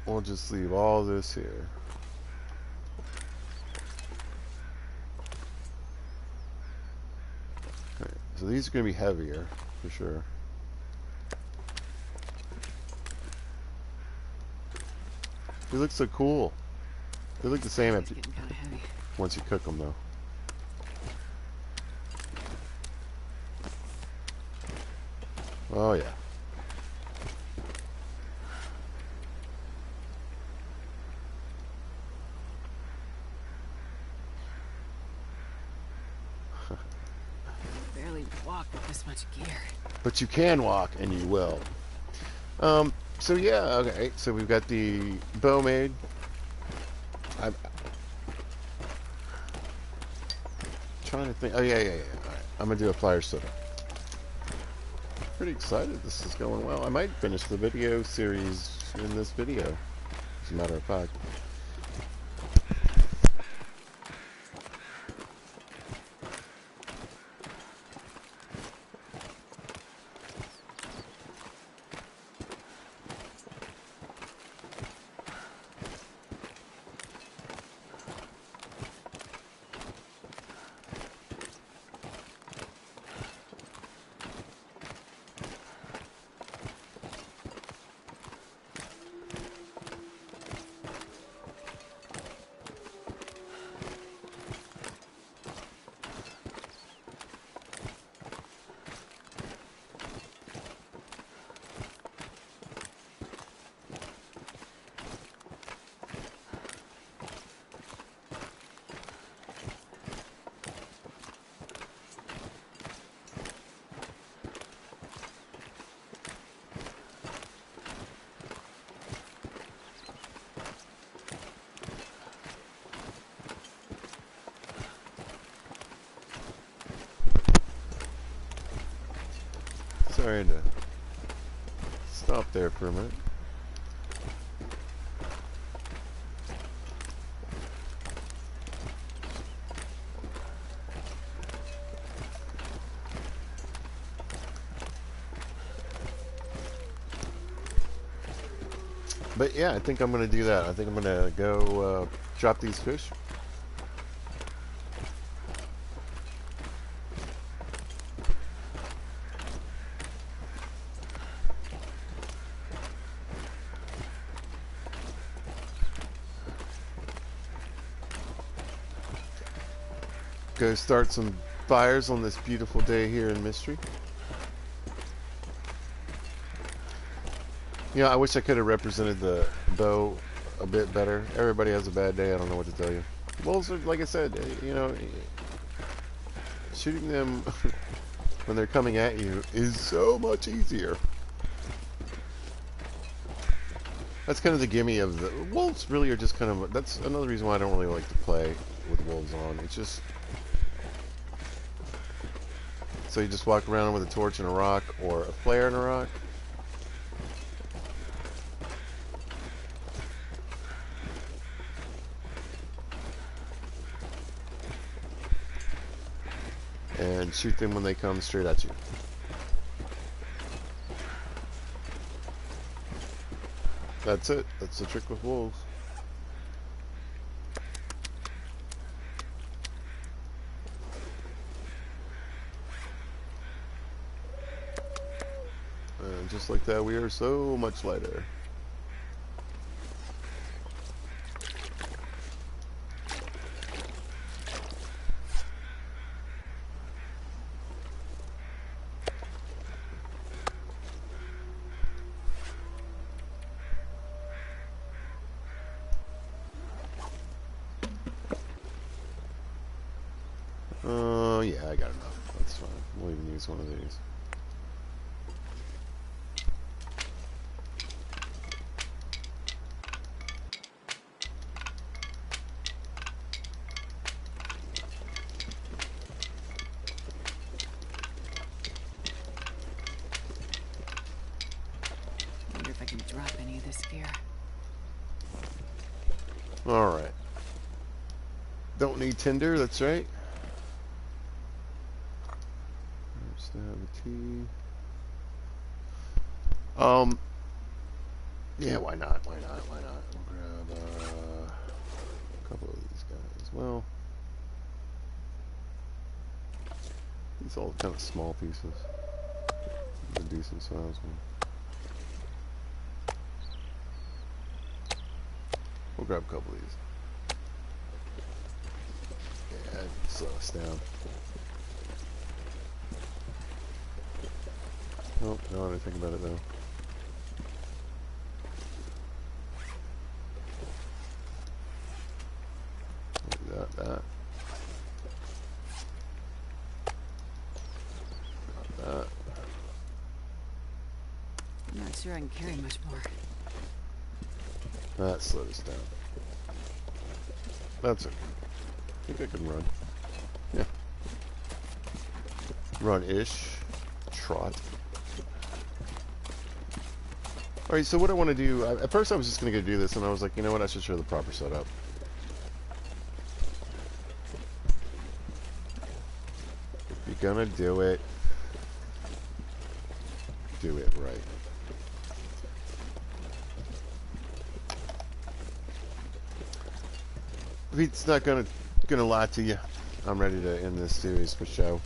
we'll just leave all this here. Okay, so these are going to be heavier for sure. They look so cool. They look the same It's getting kind of heavy. once you cook them, though. Oh yeah. Barely walk with this much gear. But you can walk, and you will. So yeah, okay. So we've got the bow made. I'm trying to think. Oh yeah. All right. I'm gonna do a flyer soda. Pretty excited. This is going well. I might finish the video series in this video, as a matter of fact. Sorry to stop there for a minute. But yeah, I think I'm going to do that. I think I'm going to go drop these fish. Go start some fires on this beautiful day here in Mystery. You know, I wish I could have represented the bow a bit better. Everybody has a bad day. I don't know what to tell you. Wolves are, like I said, you know, shooting them when they're coming at you is so much easier. That's kind of the gimme of the wolves. Really are just kind of. That's another reason why I don't really like to play with wolves on. It's just so you just walk around with a torch and a rock, or a flare and a rock. And shoot them when they come straight at you. That's it. That's the trick with wolves. And just like that, we are so much lighter. Yeah, I got enough. That's fine. We'll even use one of these. I wonder if I can drop any of this gear. Alright. Don't need Tinder, that's right. Stab a T. Yeah, why not? Why not? Why not? We'll grab a couple of these guys. Well, these all kind of small pieces. A decent size one. We'll grab a couple of these. Yeah, slow us down. Oh, no, I didn't think about it though. That. That. I'm not sure I can carry much more. That slowed us down. That's okay. I think I can run. Yeah. Run-ish. Trot. Alright, so what I want to do... at first I was just going to go do this, and I was like, you know what, I should show the proper setup. If you're going to do it right. If it's not gonna lie to you, I'm ready to end this series for show.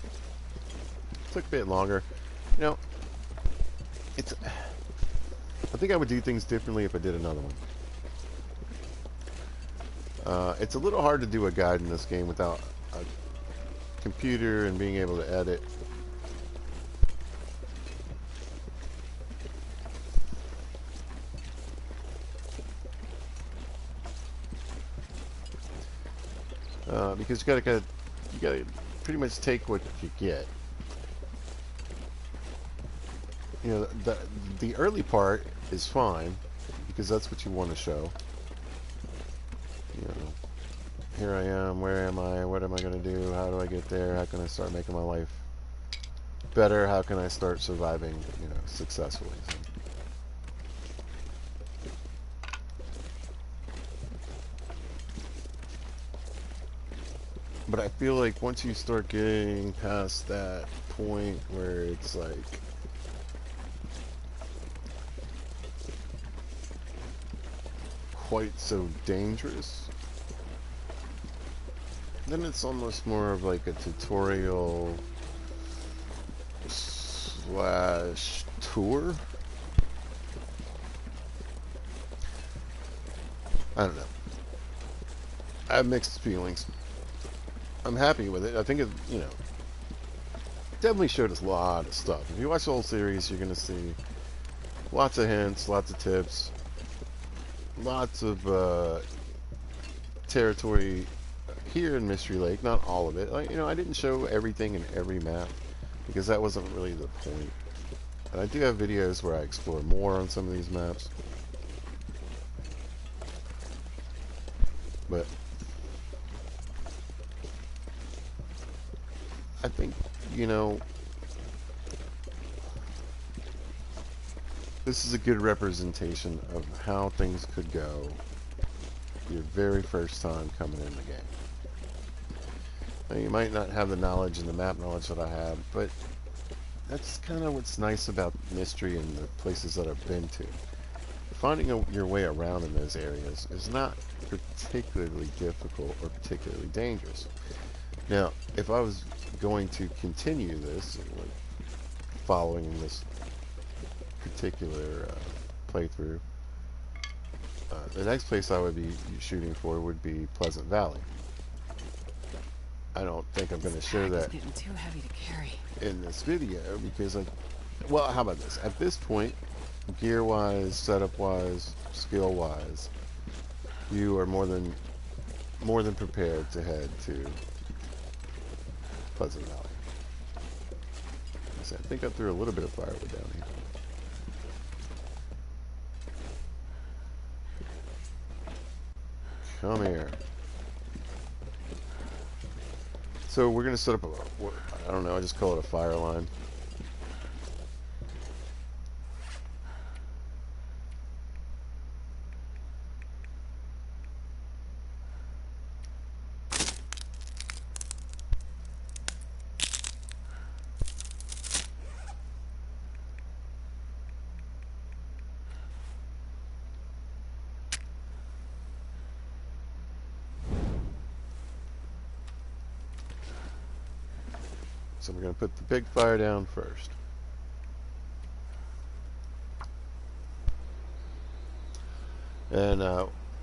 It took a bit longer. You know, I think I would do things differently if I did another one. It's a little hard to do a guide in this game without a computer and being able to edit. Because you gotta pretty much take what you get. You know, the early part is fine because that's what you want to show. You know, here I am. Where am I? What am I gonna do? How do I get there? How can I start making my life better? How can I start surviving? You know, successfully. So. But I feel like once you start getting past that point where it's like quite so dangerous, then it's almost more of like a tutorial slash tour. I don't know. I have mixed feelings. I'm happy with it. I think it, you know, definitely showed us a lot of stuff. If you watch the whole series, you're going to see lots of hints, lots of tips, lots of territory here in Mystery Lake. Not all of it. Like, you know, I didn't show everything in every map because that wasn't really the point. And I do have videos where I explore more on some of these maps. But I think, you know, this is a good representation of how things could go your very first time coming in the game. Now, you might not have the knowledge and the map knowledge that I have, but that's kind of what's nice about mystery and the places that I've been to. Finding your way around in those areas is not particularly difficult or particularly dangerous. Now, if I was going to continue this, like following this particular playthrough, the next place I would be shooting for would be Pleasant Valley. I don't think I'm going to share that getting too heavy to carry in this video because well, how about this? At this point, gear-wise, setup-wise, skill-wise, you are more than prepared to head to Pleasant Valley. I think I threw a little bit of firewood down here. Come here. So we're gonna set up I don't know, I just call it a fire line. So we're going to put the big fire down first. And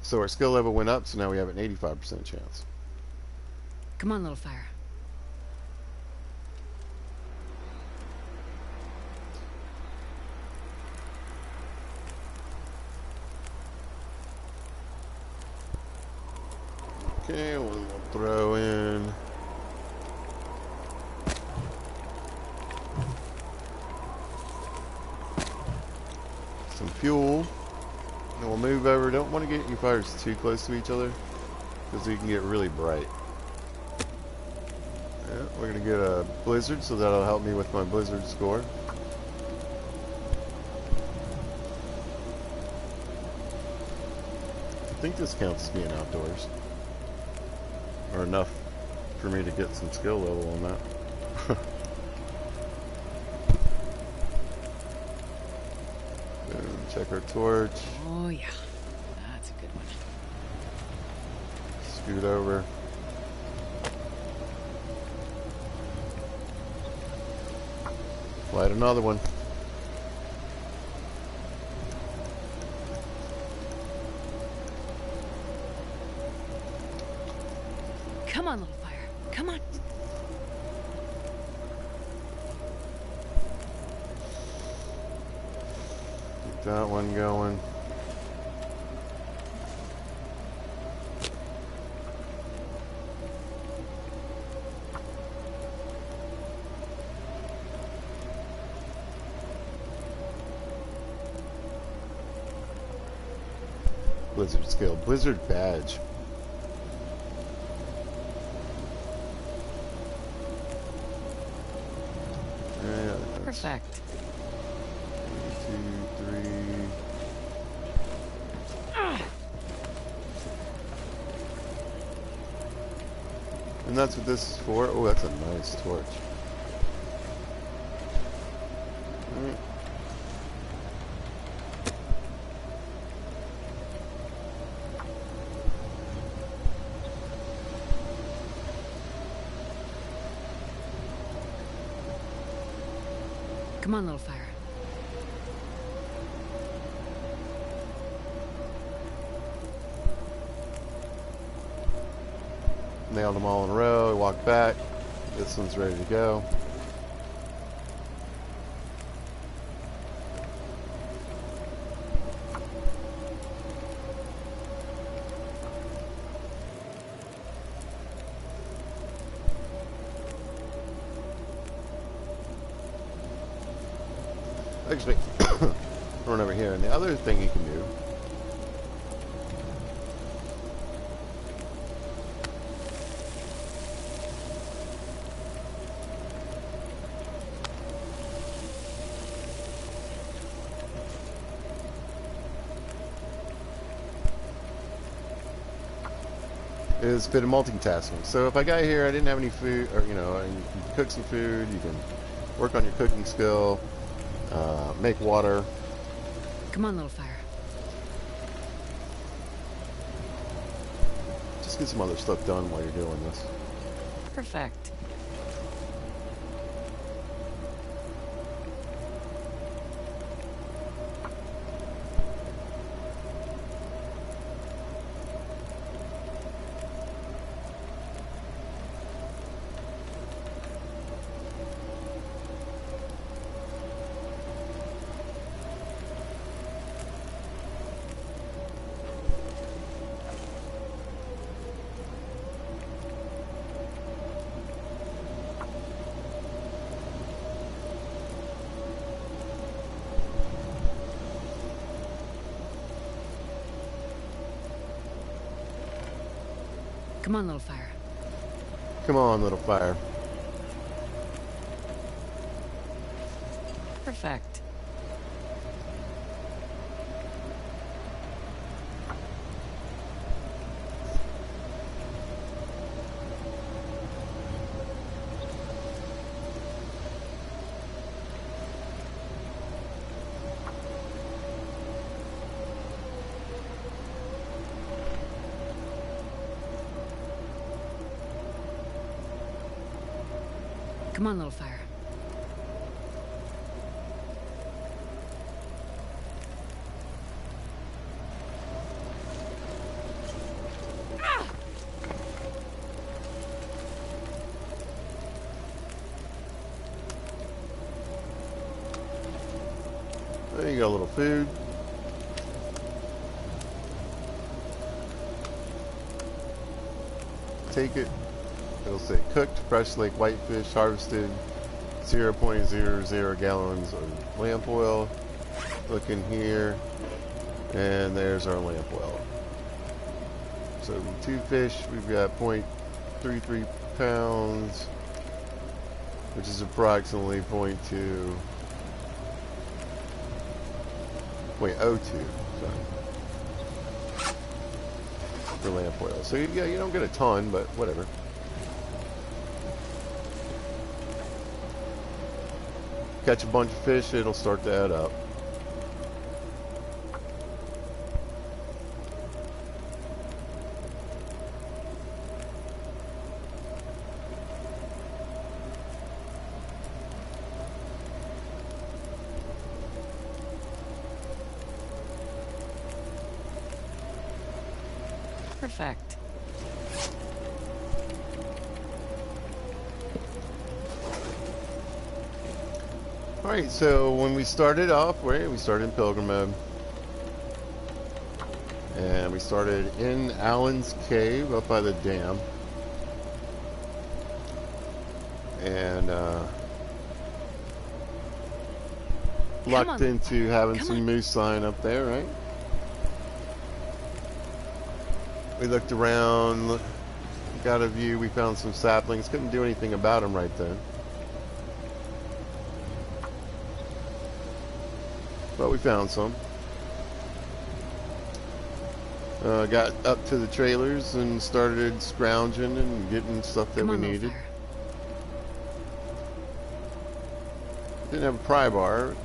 so our skill level went up, so now we have an 85% chance. Come on, little fire. Okay, we'll throw in some fuel. And we'll move over. Don't want to get your fires too close to each other because they can get really bright. Yeah, we're going to get a blizzard, so that'll help me with my blizzard score. I think this counts as being outdoors. Or enough for me to get some skill level on that. Check our torch. Oh, yeah. That's a good one. Scoot over. Light another one. Come on, little fire. Come on. Keep that one going. Blizzard skill. Blizzard badge. Yeah, Perfect. 1, 2, 3. And that's what this is for. Oh, that's a nice torch. Alright. Come on, little fire. Nailed them all in a row. Walk back. This one's ready to go. Actually, run over here. And the other thing you can do is a bit of multitasking. So if I got here, I didn't have any food, or you know, you can cook some food, you can work on your cooking skill, make water. Come on, little fire. Just get some other stuff done while you're doing this. Perfect. Come on, little fire. Come on, little fire. Perfect. Come Come on, little fire. There you go, a little food. Take it. It'll say cooked fresh lake whitefish harvested 0.00 gallons of lamp oil. Look in here, and there's our lamp oil. So 2 fish, we've got 0.33 pounds, which is approximately 0.02. Sorry, for lamp oil. So yeah, you don't get a ton, but whatever. Catch a bunch of fish, it'll start to add up. Perfect. Alright, so when we started off, we started in Pilgrim mode. And we started in Allen's Cave up by the dam. And lucked into having some moose sign up there, right? We looked around, got a view, we found some saplings. Couldn't do anything about them right then. But we found some. Got up to the trailers and started scrounging and getting stuff that we needed. Didn't have a pry bar,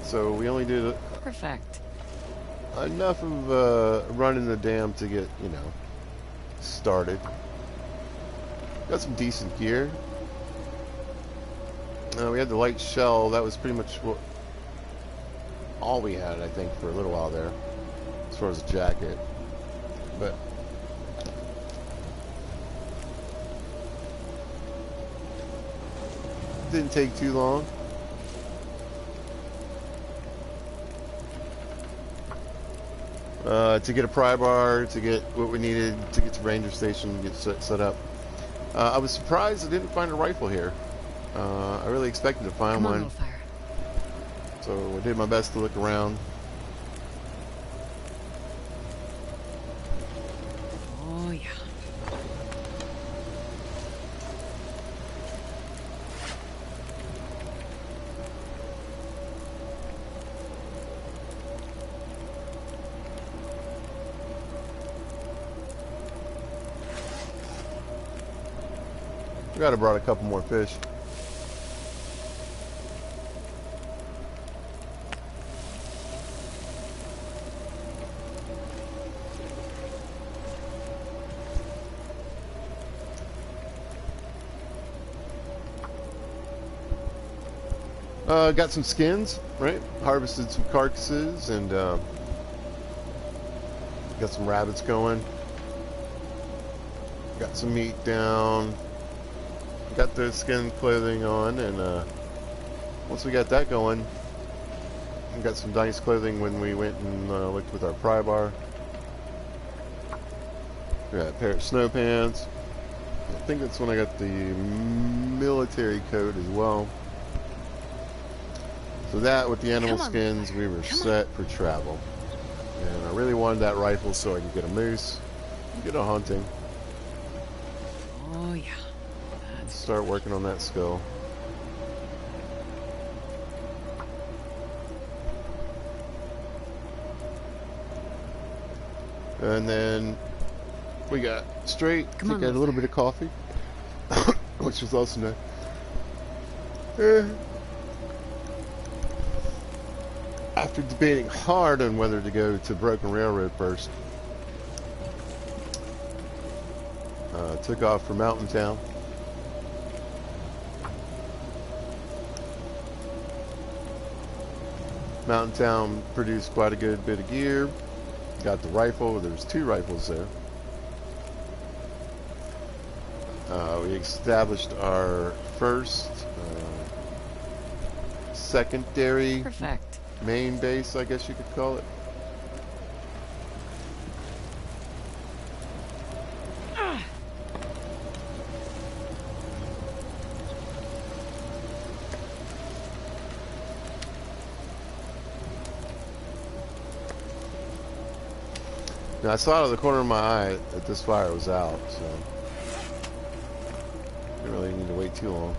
so we only did perfect. Enough of running the dam to get, you know, started. Got some decent gear. We had the light shell. That was pretty much all we had, I think, for a little while there, as far as a jacket. But didn't take too long. To get a pry bar, to get what we needed to get to Ranger Station, get set up. I was surprised I didn't find a rifle here. I really expected to find one. So I did my best to look around. Oh, yeah. Forgot I brought a couple more fish. Got some skins, right? Harvested some carcasses and got some rabbits going. Got some meat down. Got the skin clothing on, and once we got that going, we got some nice clothing when we went and looked with our pry bar. We got a pair of snow pants. I think that's when I got the military coat as well. So that, with the animal skins, we were set for travel. And I really wanted that rifle so I could get a moose, get a hunting. Oh, yeah. Start working on that skill. And then we got straight. I think I had a little bit of coffee, which was also nice. After debating hard on whether to go to Broken Railroad first, took off for Mountain Town. Mountain Town produced quite a good bit of gear. Got the rifle. There's 2 rifles there. We established our first secondary Perfect. main base, I guess you could call it. Now I saw out of the corner of my eye that this fire was out, so didn't really need to wait too long.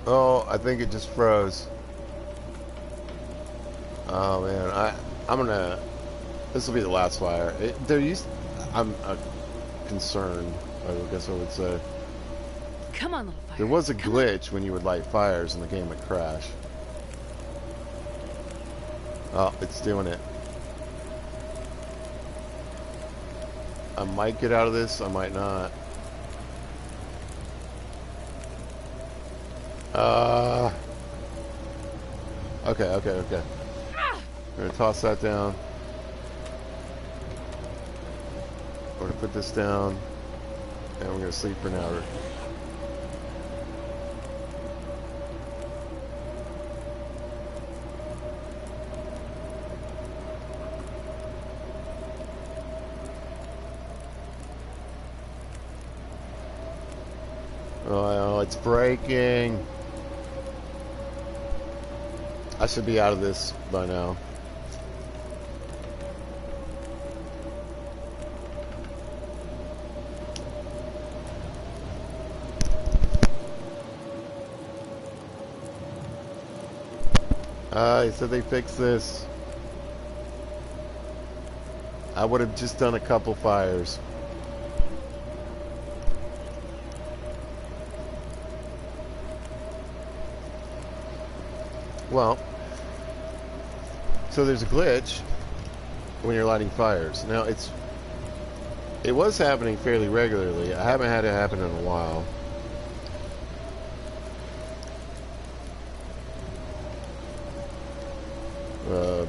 Oh, I think it just froze. Oh man, I'm gonna. This will be the last fire. I'm concerned. I guess I would say Come on, little fire. there was a Come on. glitch when you would light fires and the game would crash. Oh, it's doing it. I might get out of this. I might not. Okay. We're gonna toss that down. We're gonna put this down, and we're gonna sleep for an hour. Oh, it's breaking. I should be out of this by now. He said they fixed this. I would have just done a couple fires. Well, so there's a glitch when you're lighting fires. Now it was happening fairly regularly. I haven't had it happen in a while.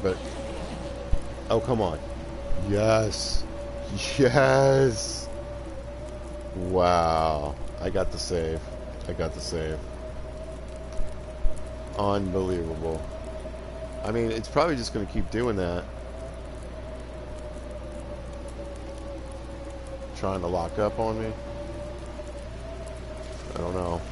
But oh, come on. Yes. Wow. I got the save. Unbelievable. I mean, it's probably just going to keep doing that. Trying to lock up on me. I don't know.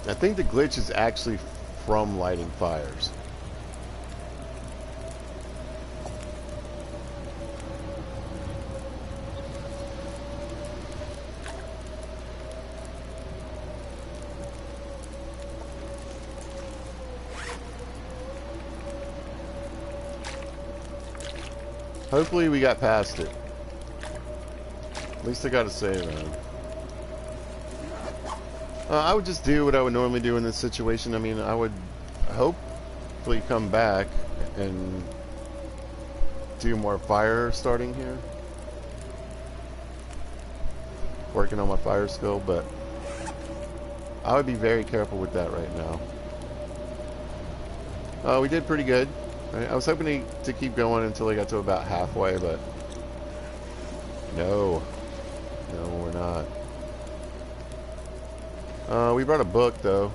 I think the glitch is actually from lighting fires. Hopefully we got past it. At least I got a save on. I would just do what I would normally do in this situation. I mean, I would hopefully come back and do more fire starting here. Working on my fire skill, but I would be very careful with that right now. We did pretty good. I was hoping to keep going until I got to about halfway, but no, we're not. We brought a book though,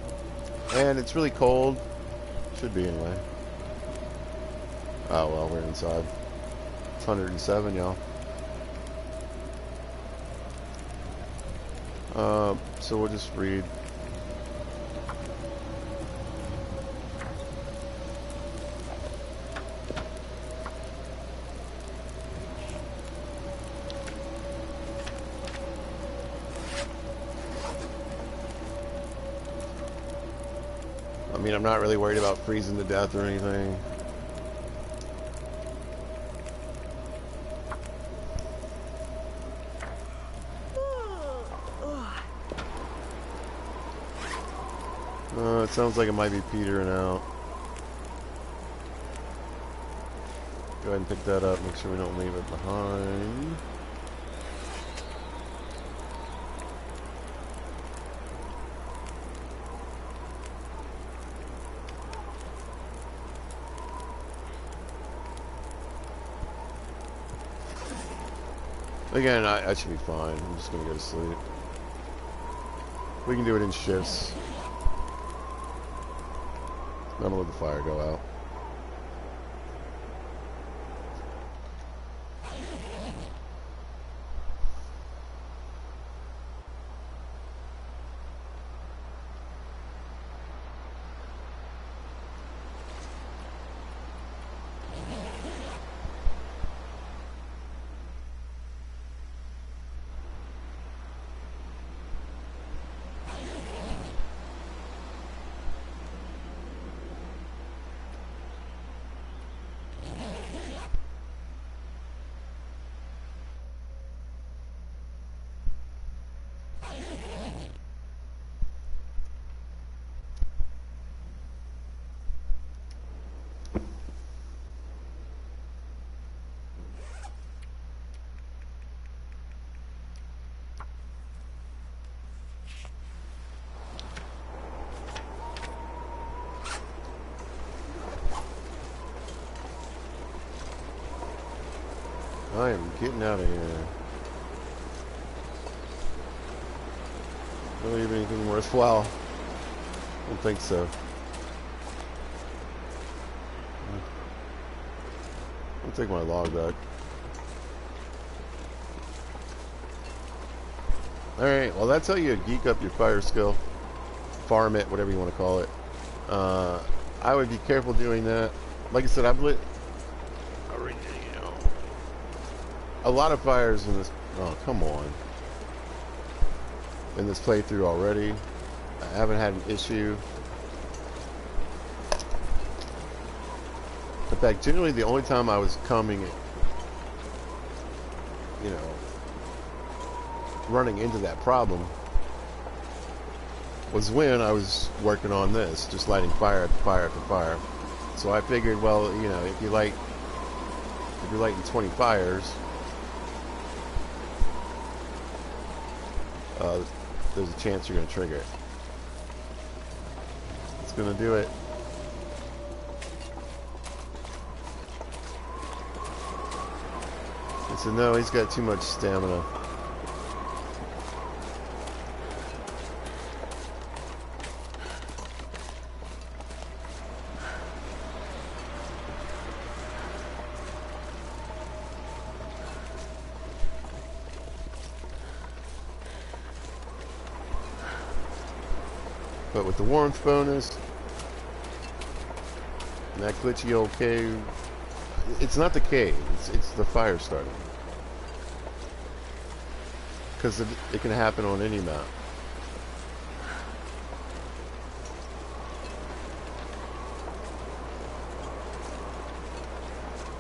and it's really cold. Should be anyway. Oh well, we're inside. It's 107, y'all. So we'll just read. mean, I'm not really worried about freezing to death or anything. It sounds like it might be petering out. Go ahead and pick that up. Make sure we don't leave it behind. Again, I should be fine. I'm just going to go to sleep. We can do it in shifts. I'm going to let the fire go out. I am getting out of here. Don't leave anything worthwhile. I don't think so. I'll take my log back. Alright, well that's how you geek up your fire skill. Farm it, whatever you want to call it. I would be careful doing that. Like I said, I've lit a lot of fires in this. Oh, come on. In this playthrough already. I haven't had an issue. In fact, generally the only time I was coming, you know, running into that problem was when I was working on this, just lighting fire after fire after fire. So I figured, well, you know, if you're lighting 20 fires, there's a chance you're going to trigger it. It's going to do it. I said, no, he's got too much stamina. But with the warmth bonus and that glitchy old cave, it's not the cave, it's the fire starting. Because it can happen on any map.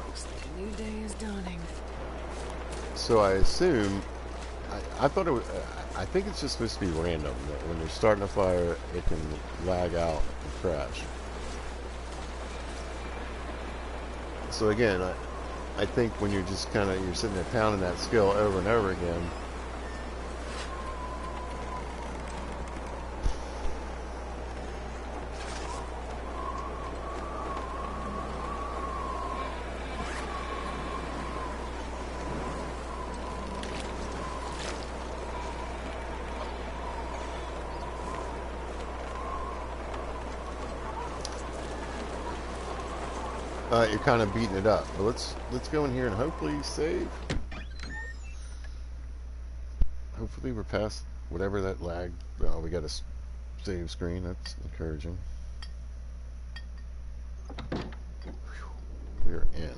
Looks like a new day is dawning. So I assume, I thought it was, I think it's just supposed to be random, that when you're starting a fire, it can lag out and crash. So again, I think when you're just kind of, you're sitting there pounding that skill over and over again, you're kind of beating it up. But let's go in here and hopefully save. Hopefully we're past whatever that lag. Well, we got a save screen. That's encouraging. We're in.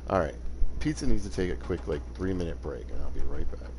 All right. Pizza needs to take a quick, like, 3-minute break, and I'll be right back.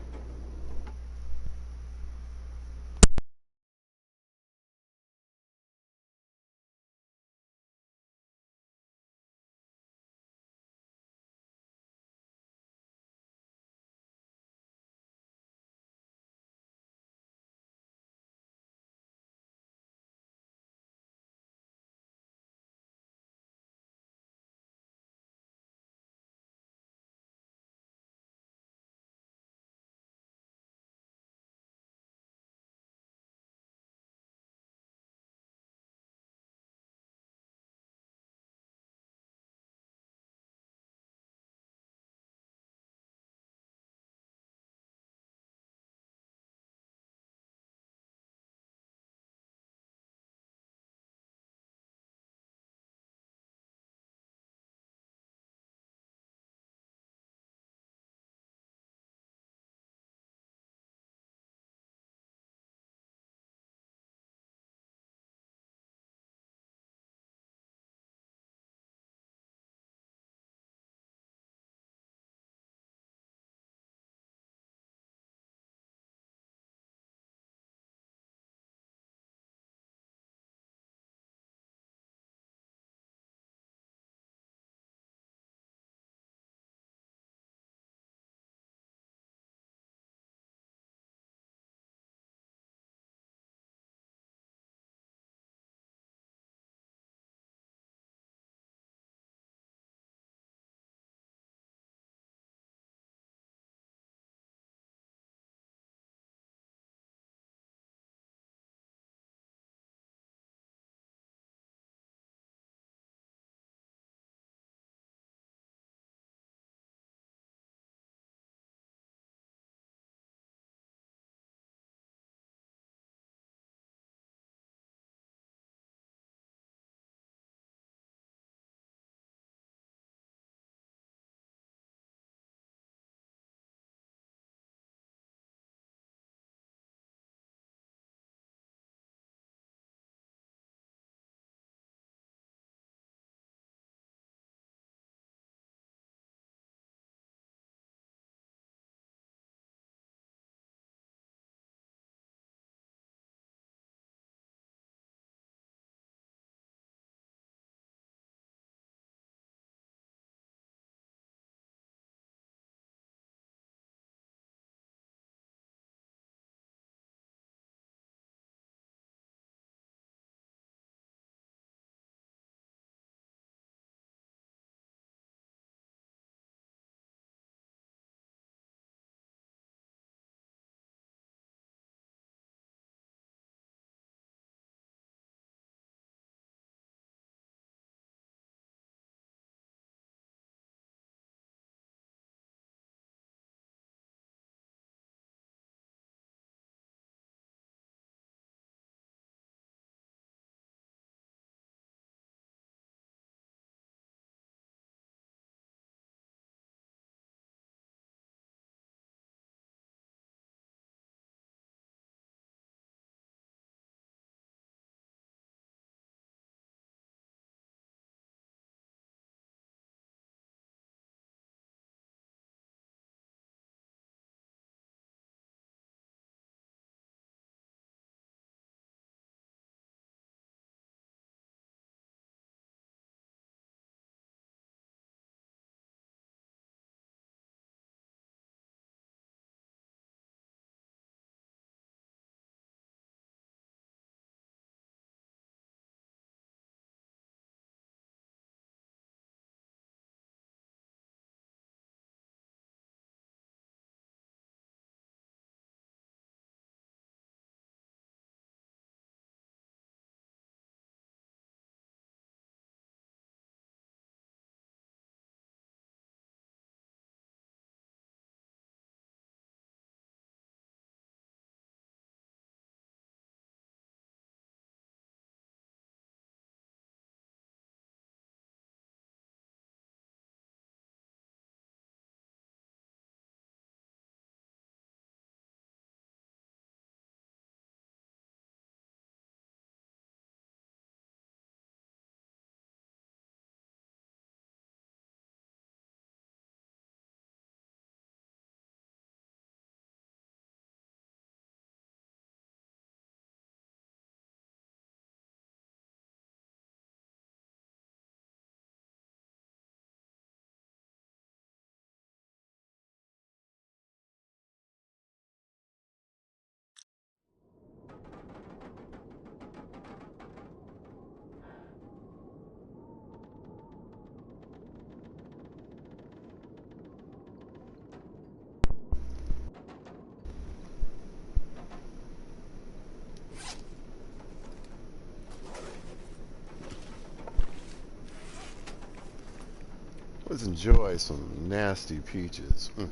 Let's enjoy some nasty peaches. Get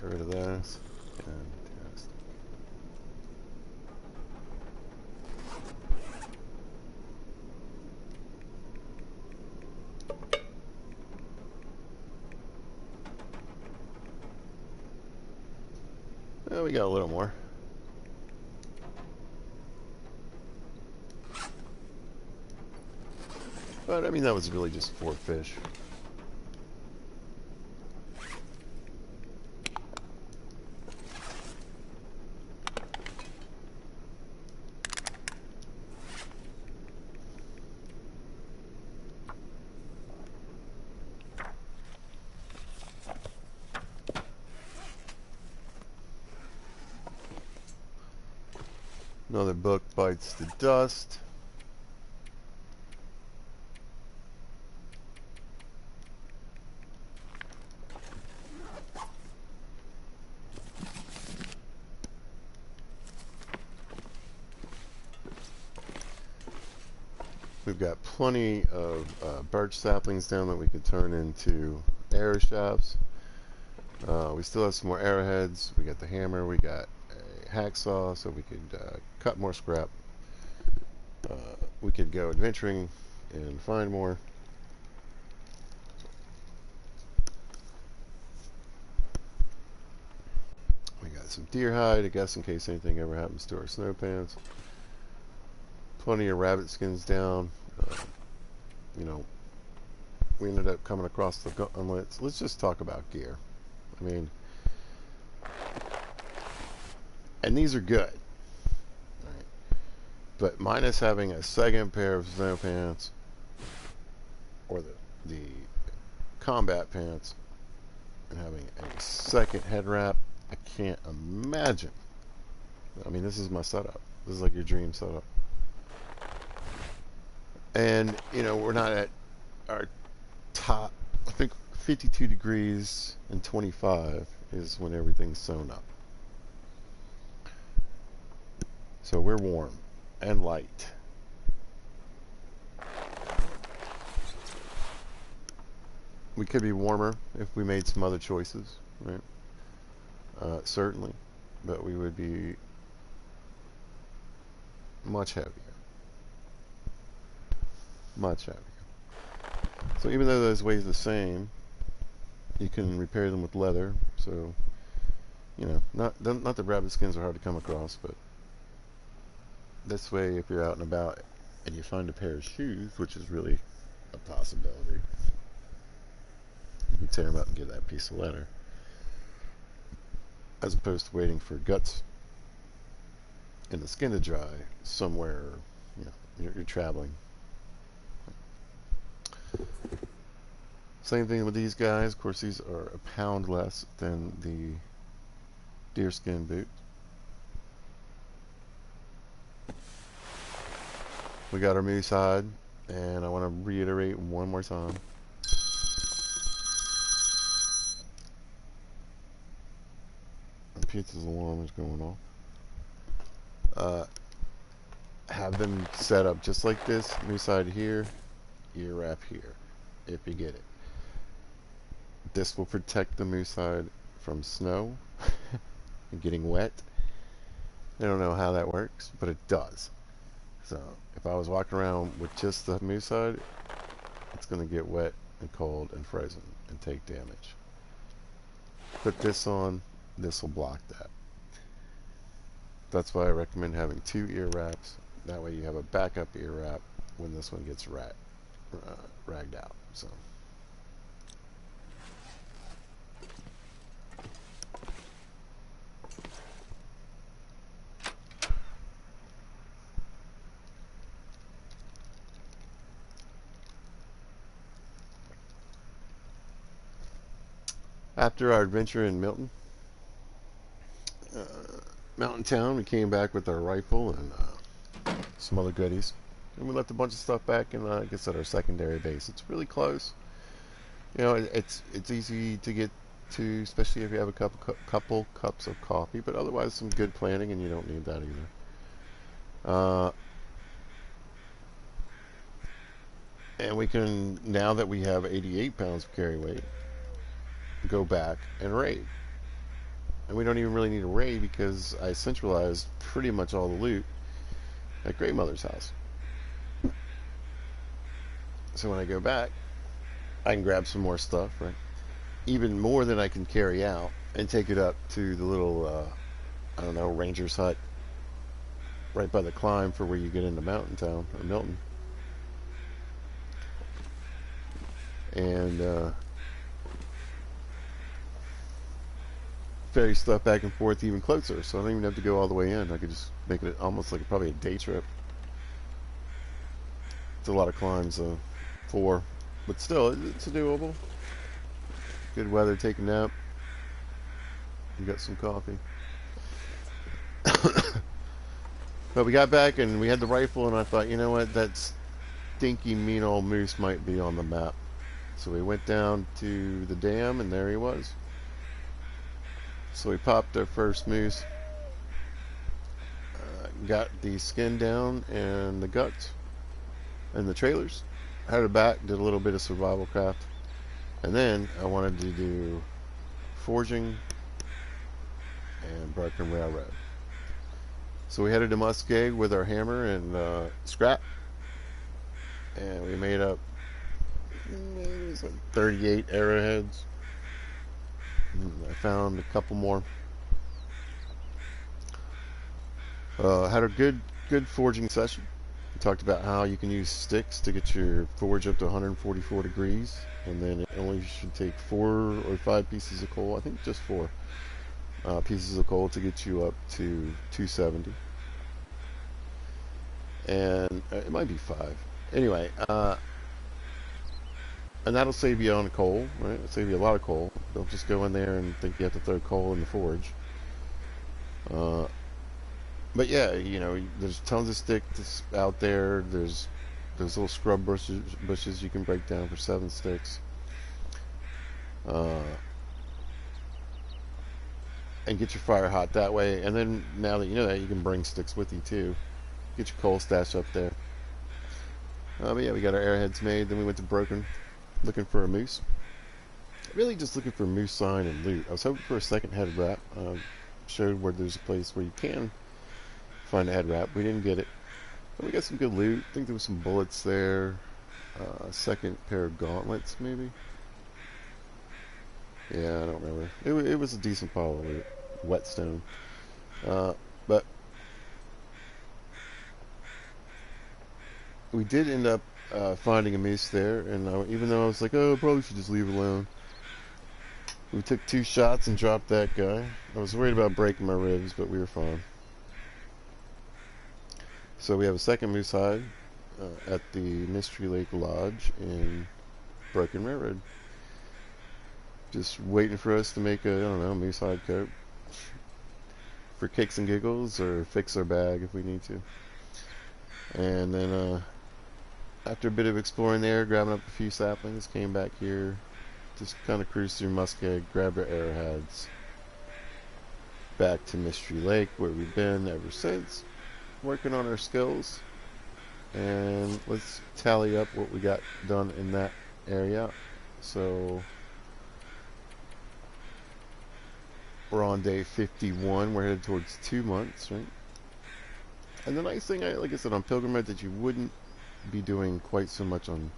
rid of this. Fantastic. Well, we got a little more. But I mean, that was really just 4 fish. Another book bites the dust. We've got plenty of birch saplings down that we could turn into arrow shafts. We still have some more arrowheads. We got the hammer. We got a hacksaw, so we could cut more scrap. We could go adventuring and find more. We got some deer hide, I guess, in case anything ever happens to our snow pants. Plenty of rabbit skins down. You know, we ended up coming across the gauntlets. Let's just talk about gear. I mean, and these are good, right? But minus having a second pair of snow pants or the combat pants and having a second head wrap, I can't imagine. I mean, this is my setup. This is like your dream setup. And, you know, we're not at our top. I think 52 degrees and 25 is when everything's sewn up. So we're warm and light. We could be warmer if we made some other choices, right? Certainly. But we would be much heavier. Much heavier. So even though those weigh the same, you can repair them with leather. So, you know, not that rabbit skins are hard to come across, but this way, if you're out and about and you find a pair of shoes, which is really a possibility, you can tear them up and get that piece of leather, as opposed to waiting for guts in the skin to dry somewhere. You know, you're traveling. Same thing with these guys. Of course, these are a pound less than the deerskin boot. We got our moose hide, and I want to reiterate one more time. The pizza's alarm is going off. Have them set up just like this. Moose hide here, ear wrap here, if you get it. This will protect the moose hide from snow and getting wet. I don't know how that works, but it does. So if I was walking around with just the moose hide, it's going to get wet and cold and frozen and take damage. Put this on, this will block that. That's why I recommend having 2 ear wraps. That way you have a backup ear wrap when this one gets ragged out. So. After our adventure in uh, Mountain Town, we came back with our rifle and some other goodies. And we left a bunch of stuff back in, I guess, at our secondary base. It's really close. You know, it's easy to get to, especially if you have a couple cups of coffee. But otherwise, some good planning, and you don't need that either. And we can, now that we have 88 pounds of carry weight, go back and raid. And we don't even really need a raid because I centralized pretty much all the loot at Grey Mother's house. So when I go back, I can grab some more stuff, right? Even more than I can carry out, and take it up to the little, I don't know, ranger's hut right by the climb for where you get into Mountain Town, or Milton. And ferry stuff back and forth even closer, so I don't even have to go all the way in. I could just make it almost like probably a day trip. It's a lot of climbs, but still, it's doable. Good weather, take a nap. You got some coffee. But we got back and we had the rifle, and I thought, you know what, that stinky mean old moose might be on the map. So we went down to the dam, and there he was. So we popped our first moose, got the skin down and the guts and the trailers, had it back, did a little bit of survival craft, and then I wanted to do forging and broken railroad. So we headed to Muskeg with our hammer and scrap, and we made up it was like 38 arrowheads. I found a couple more. Had a good forging session. We talked about how you can use sticks to get your forge up to 144 degrees, and then it only should take 4 or 5 pieces of coal. I think just 4 pieces of coal to get you up to 270. And it might be 5. Anyway, and that'll save you on coal, right? It'll save you a lot of coal. Don't just go in there and think you have to throw coal in the forge. But yeah, you know, there's tons of sticks out there. There's little scrub bushes you can break down for 7 sticks. And get your fire hot that way. And then now that you know that, you can bring sticks with you too. Get your coal stash up there. But yeah, we got our arrowheads made. Then we went to Broken, looking for a moose. Really just looking for moose sign and loot. I was hoping for a second head wrap. Showed where there's a place where you can find a head wrap. We didn't get it. But we got some good loot. I think there was some bullets there. A second pair of gauntlets, maybe. Yeah, I don't remember. It was a decent pile of loot. Whetstone. But we did end up finding a moose there, and even though I was like, oh, probably should just leave it alone, we took 2 shots and dropped that guy. I was worried about breaking my ribs, but we were fine. So we have a second moose hide at the Mystery Lake Lodge in Broken Railroad. Just waiting for us to make a, I don't know, moose hide coat for kicks and giggles, or fix our bag if we need to. And then after a bit of exploring there, grabbing up a few saplings, came back here, just kind of cruised through Muskeg, grabbed our arrowheads, back to Mystery Lake where we've been ever since, working on our skills. And let's tally up what we got done in that area. So we're on day 51. We're headed towards 2 months, right? And the nice thing, like I said, on pilgrimage, that you wouldn't be doing quite so much on,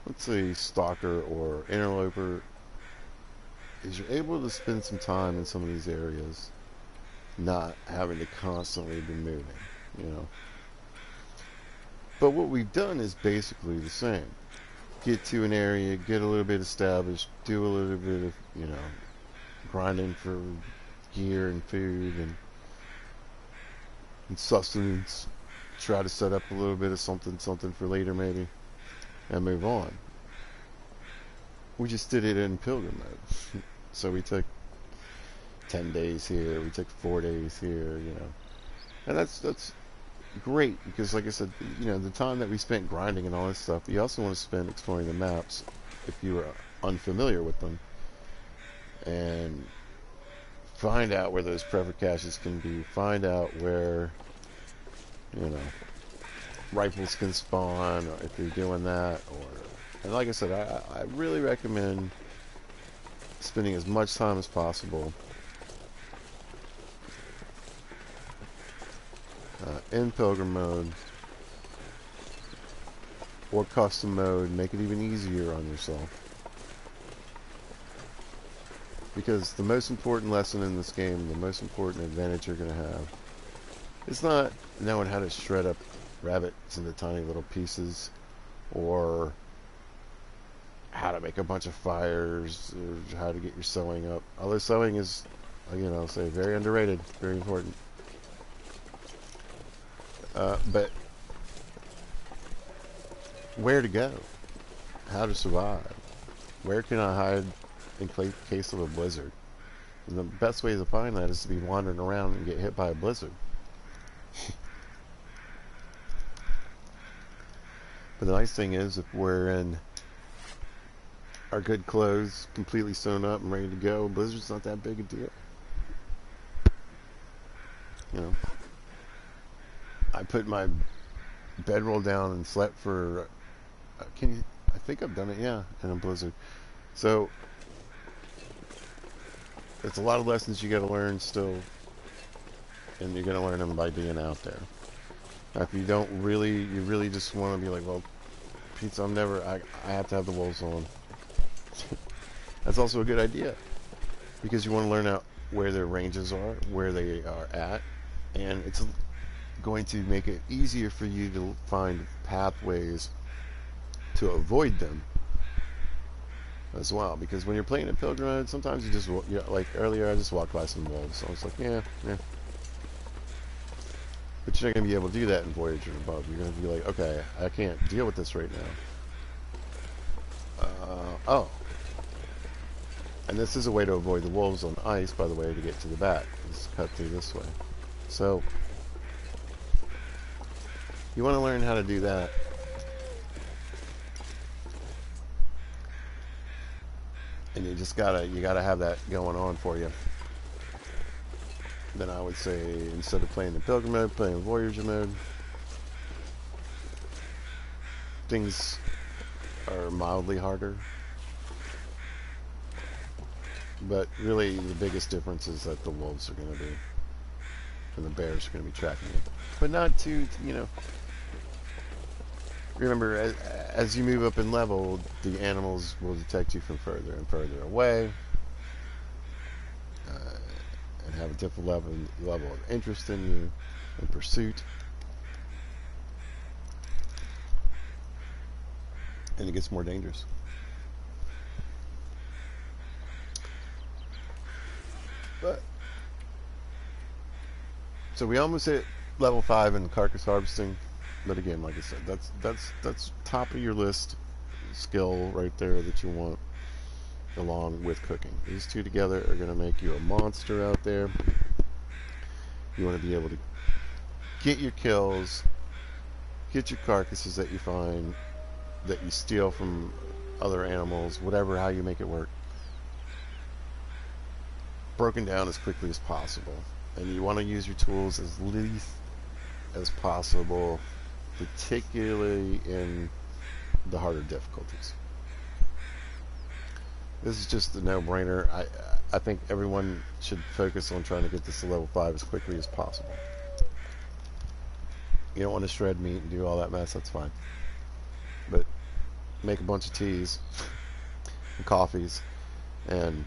let's say, stalker or interloper, is you're able to spend some time in some of these areas, not having to constantly be moving, you know. But what we've done is basically the same. Get to an area, get a little bit established, do a little bit of, you know, grinding for gear and food and sustenance. Try to set up a little bit of something for later maybe, and move on. We just did it in pilgrim mode. So we took 10 days here, we took 4 days here, you know. And that's great, because like I said, you know, the time that we spent grinding and all this stuff, you also want to spend exploring the maps if you are unfamiliar with them, and find out where those prefer caches can be, find out where, you know, rifles can spawn, or if you're doing that, or and like I said, I really recommend spending as much time as possible in pilgrim mode or custom mode. Make it even easier on yourself, because the most important lesson in this game, the most important advantage you're going to have, it's not knowing how to shred up rabbits into tiny little pieces, or how to make a bunch of fires, or how to get your sewing up. Although sewing is, say very underrated, very important. But where to go, how to survive, where can I hide in case of a blizzard? And the best way to find that is to be wandering around and get hit by a blizzard. But the nice thing is, if we're in our good clothes, completely sewn up and ready to go, blizzard's not that big a deal. You know, I put my bedroll down and slept for. I think I've done it, yeah, in a blizzard. So it's a lot of lessons you got to learn still, and you're gonna learn them by being out there. Now, if you really just want to be like, well, Pete, I have to have the wolves on. That's also a good idea, because you want to learn out where their ranges are, where they are at, and it's going to make it easier for you to find pathways to avoid them as well. Because when you're playing in pilgrim mode, sometimes you just, like earlier, I just walked by some wolves, so I was like, yeah. But you're not going to be able to do that in Voyager and above. You're going to be like, okay, I can't deal with this right now. Oh. And this is a way to avoid the wolves on ice, by the way, to get to the back. Just cut through this way. So, you want to learn how to do that. And you gotta have that going on for you. Then I would say, instead of playing the pilgrim mode, play in Voyager mode. Things are mildly harder. But really, the biggest difference is that the wolves are going to be, and the bears are going to be tracking you. But not too, remember, as you move up in level, the animals will detect you from further and further away, and have a different level of interest in you, and pursuit. And it gets more dangerous. But so we almost hit level 5 in carcass harvesting, but again, like I said, that's top of your list skill right there that you want, along with cooking. These two together are going to make you a monster out there. You want to be able to get your kills, get your carcasses that you find, that you steal from other animals, whatever, how you make it work, broken down as quickly as possible. And you want to use your tools as least as possible, particularly in the harder difficulties. This is just a no-brainer. I think everyone should focus on trying to get this to level 5 as quickly as possible. You don't want to shred meat and do all that mess, that's fine. But make a bunch of teas and coffees, and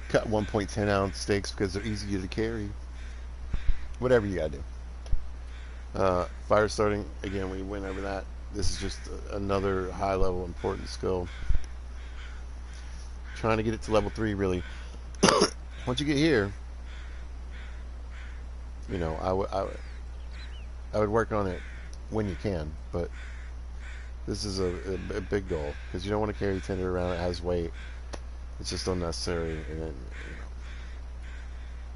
cut 1.10 ounce steaks because they're easier to carry. Whatever you gotta do. Fire starting, again, we went over that. This is just another high level important skill. Trying to get it to level 3, really. Once you get here, I would work on it when you can, but this is a big goal, because you don't want to carry tinder around. It has weight. It's just unnecessary, and then,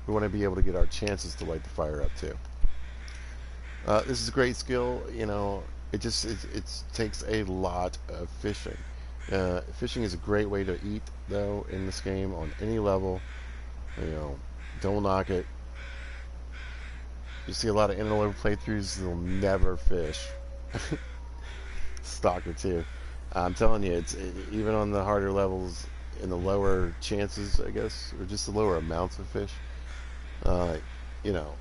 we want to be able to get our chances to light the fire up too. This is a great skill. It takes a lot of fishing. Fishing is a great way to eat, though, in this game on any level. Don't knock it. You see a lot of interloper playthroughs, they'll never fish. Stalker too. I'm telling you, even on the harder levels, in the lower chances, I guess, or just the lower amounts of fish. Uh, you know,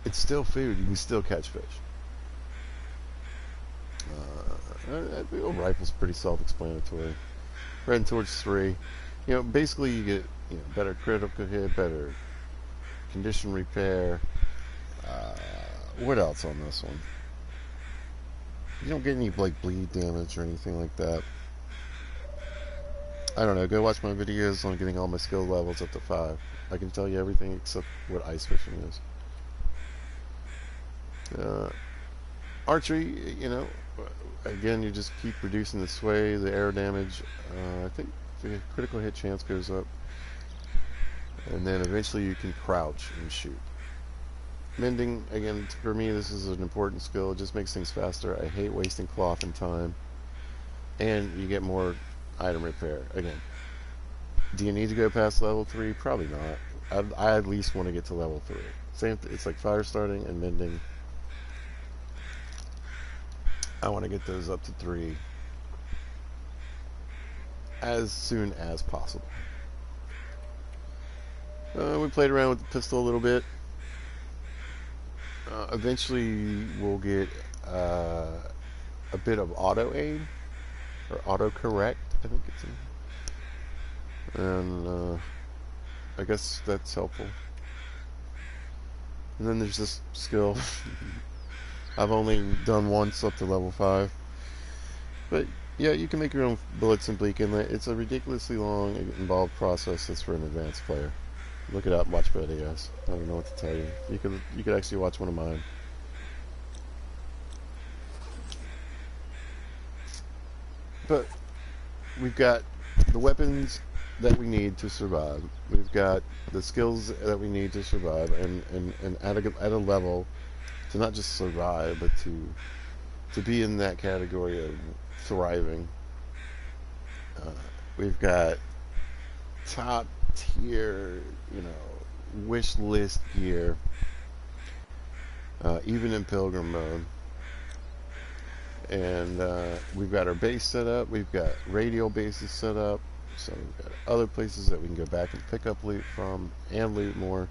it's still food. You can still catch fish. The old rifle's pretty self-explanatory. Heading towards 3. Basically you get better critical hit, better condition repair. What else on this one? You don't get any like bleed damage or anything like that. I don't know. Go watch my videos on getting all my skill levels up to 5. I can tell you everything except what ice fishing is. Archery, again, you just keep reducing the sway, the air damage. I think the critical hit chance goes up. And then eventually you can crouch and shoot. Mending, again, for me, this is an important skill. It just makes things faster. I hate wasting cloth and time. And you get more item repair. Again, do you need to go past level 3? Probably not. I at least want to get to level 3. It's like fire starting and mending. I want to get those up to 3 as soon as possible. We played around with the pistol a little bit. Eventually we'll get a bit of auto aim or auto correct, I think it's in. And I guess that's helpful. And then there's this skill I've only done once up to level 5. But yeah, you can make your own bullets and bleak inlet. It's a ridiculously long, involved process that's for an advanced player. Look it up and watch videos. I don't know what to tell you. You could actually watch one of mine. But we've got the weapons that we need to survive. We've got the skills that we need to survive, and at a level to not just survive, but to be in that category of thriving. We've got top tier, wish list gear, even in pilgrim mode. And we've got our base set up. We've got radial bases set up. So we've got other places that we can go back and pick up loot from and loot more.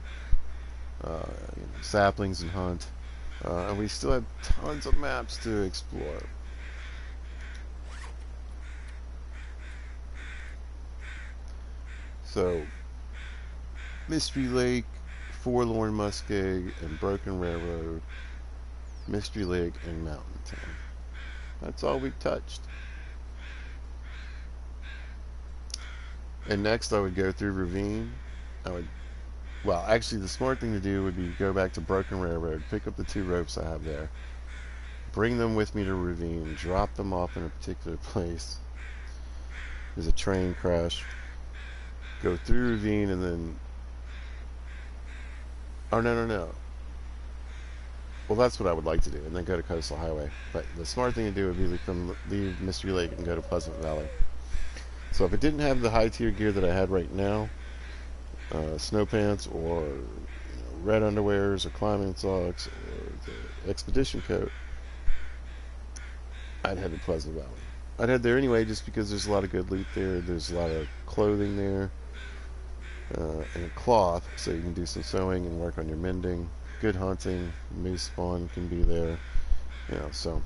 Saplings and hunt. And we still have tons of maps to explore. So, Mystery Lake, Forlorn Muskeg, and Broken Railroad, Mystery Lake, and Mountain Town. That's all we've touched. And next I would go through Ravine. Actually the smart thing to do would be go back to Broken Railroad, pick up the 2 ropes I have there, bring them with me to Ravine, drop them off in a particular place. There's a train crash. Go through Ravine and then... Oh, no. Well, that's what I would like to do, and then go to Coastal Highway. But the smart thing to do would be leave Mystery Lake and go to Pleasant Valley. So if it didn't have the high tier gear that I had right now, snow pants or red underwears or climbing socks or the expedition coat, I'd head to Pleasant Valley. I'd head there anyway just because there's a lot of good loot there. There's a lot of clothing there and cloth, so you can do some sewing and work on your mending. Good hunting, moose spawn can be there, so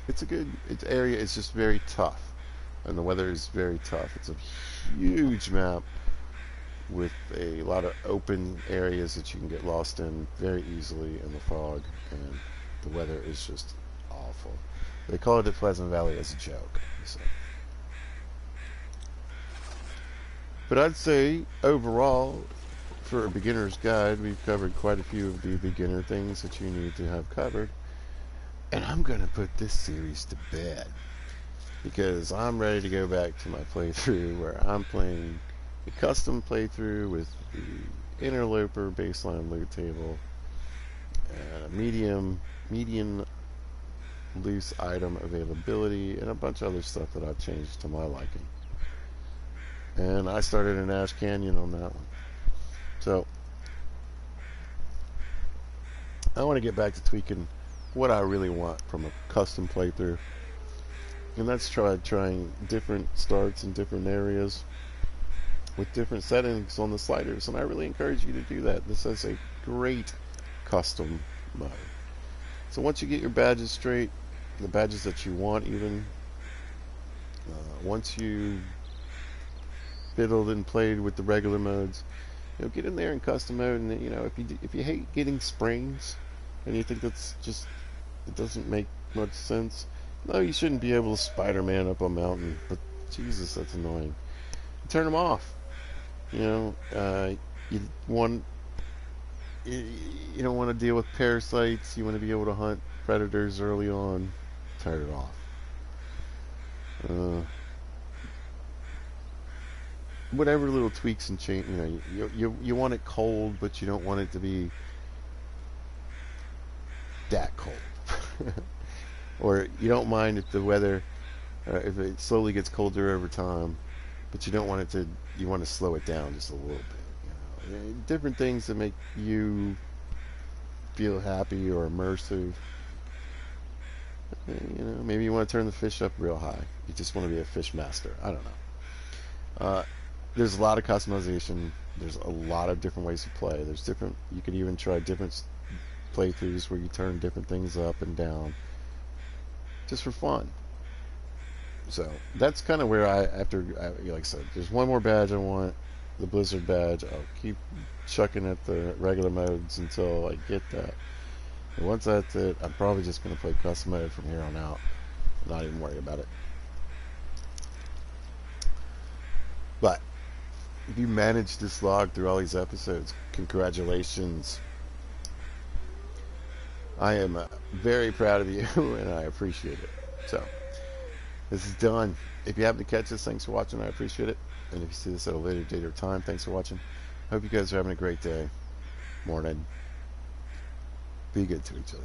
it's a good area. It's just very tough, and the weather is very tough. It's a huge map with a lot of open areas that you can get lost in very easily in the fog, and the weather is just awful. They call it the Pleasant Valley as a joke. So. But I'd say overall, for a beginner's guide, we've covered quite a few of the beginner things that you need to have covered. And I'm going to put this series to bed because I'm ready to go back to my playthrough where I'm playing a custom playthrough with the interloper baseline loot table and a median loose item availability and a bunch of other stuff that I've changed to my liking. And I started in Ash Canyon on that one. So I want to get back to tweaking what I really want from a custom playthrough, and that's trying different starts in different areas with different settings on the sliders. And I really encourage you to do that. This is a great custom mode. So once you get your badges straight, the badges that you want, even once you fiddled and played with the regular modes, get in there in custom mode. And if you hate getting springs and you think that's just, it doesn't make much sense, no, you shouldn't be able to Spider-Man up a mountain. But Jesus, that's annoying. Turn them off. You want you don't want to deal with parasites. You want to be able to hunt predators early on. Turn it off. Whatever little tweaks and change. You want it cold, but you don't want it to be that cold. Or you don't mind if the weather, if it slowly gets colder over time, but you don't want it to. You want to slow it down just a little bit. Different things that make you feel happy or immersive. Maybe you want to turn the fish up real high. You just want to be a fish master. I don't know. There's a lot of customization. There's a lot of different ways to play. There's different. You could even try different playthroughs where you turn different things up and down, just for fun. So that's kind of where like I said, there's one more badge I want, the Blizzard badge. I'll keep chucking at the regular modes until I get that. And once that's it, I'm probably just going to play custom mode from here on out. Not even worry about it. But if you managed this log through all these episodes, congratulations. I am very proud of you, and I appreciate it. So, this is done. If you happen to catch this, thanks for watching. I appreciate it. And if you see this at a later date or time, thanks for watching. Hope you guys are having a great day, morning. Be good to each other.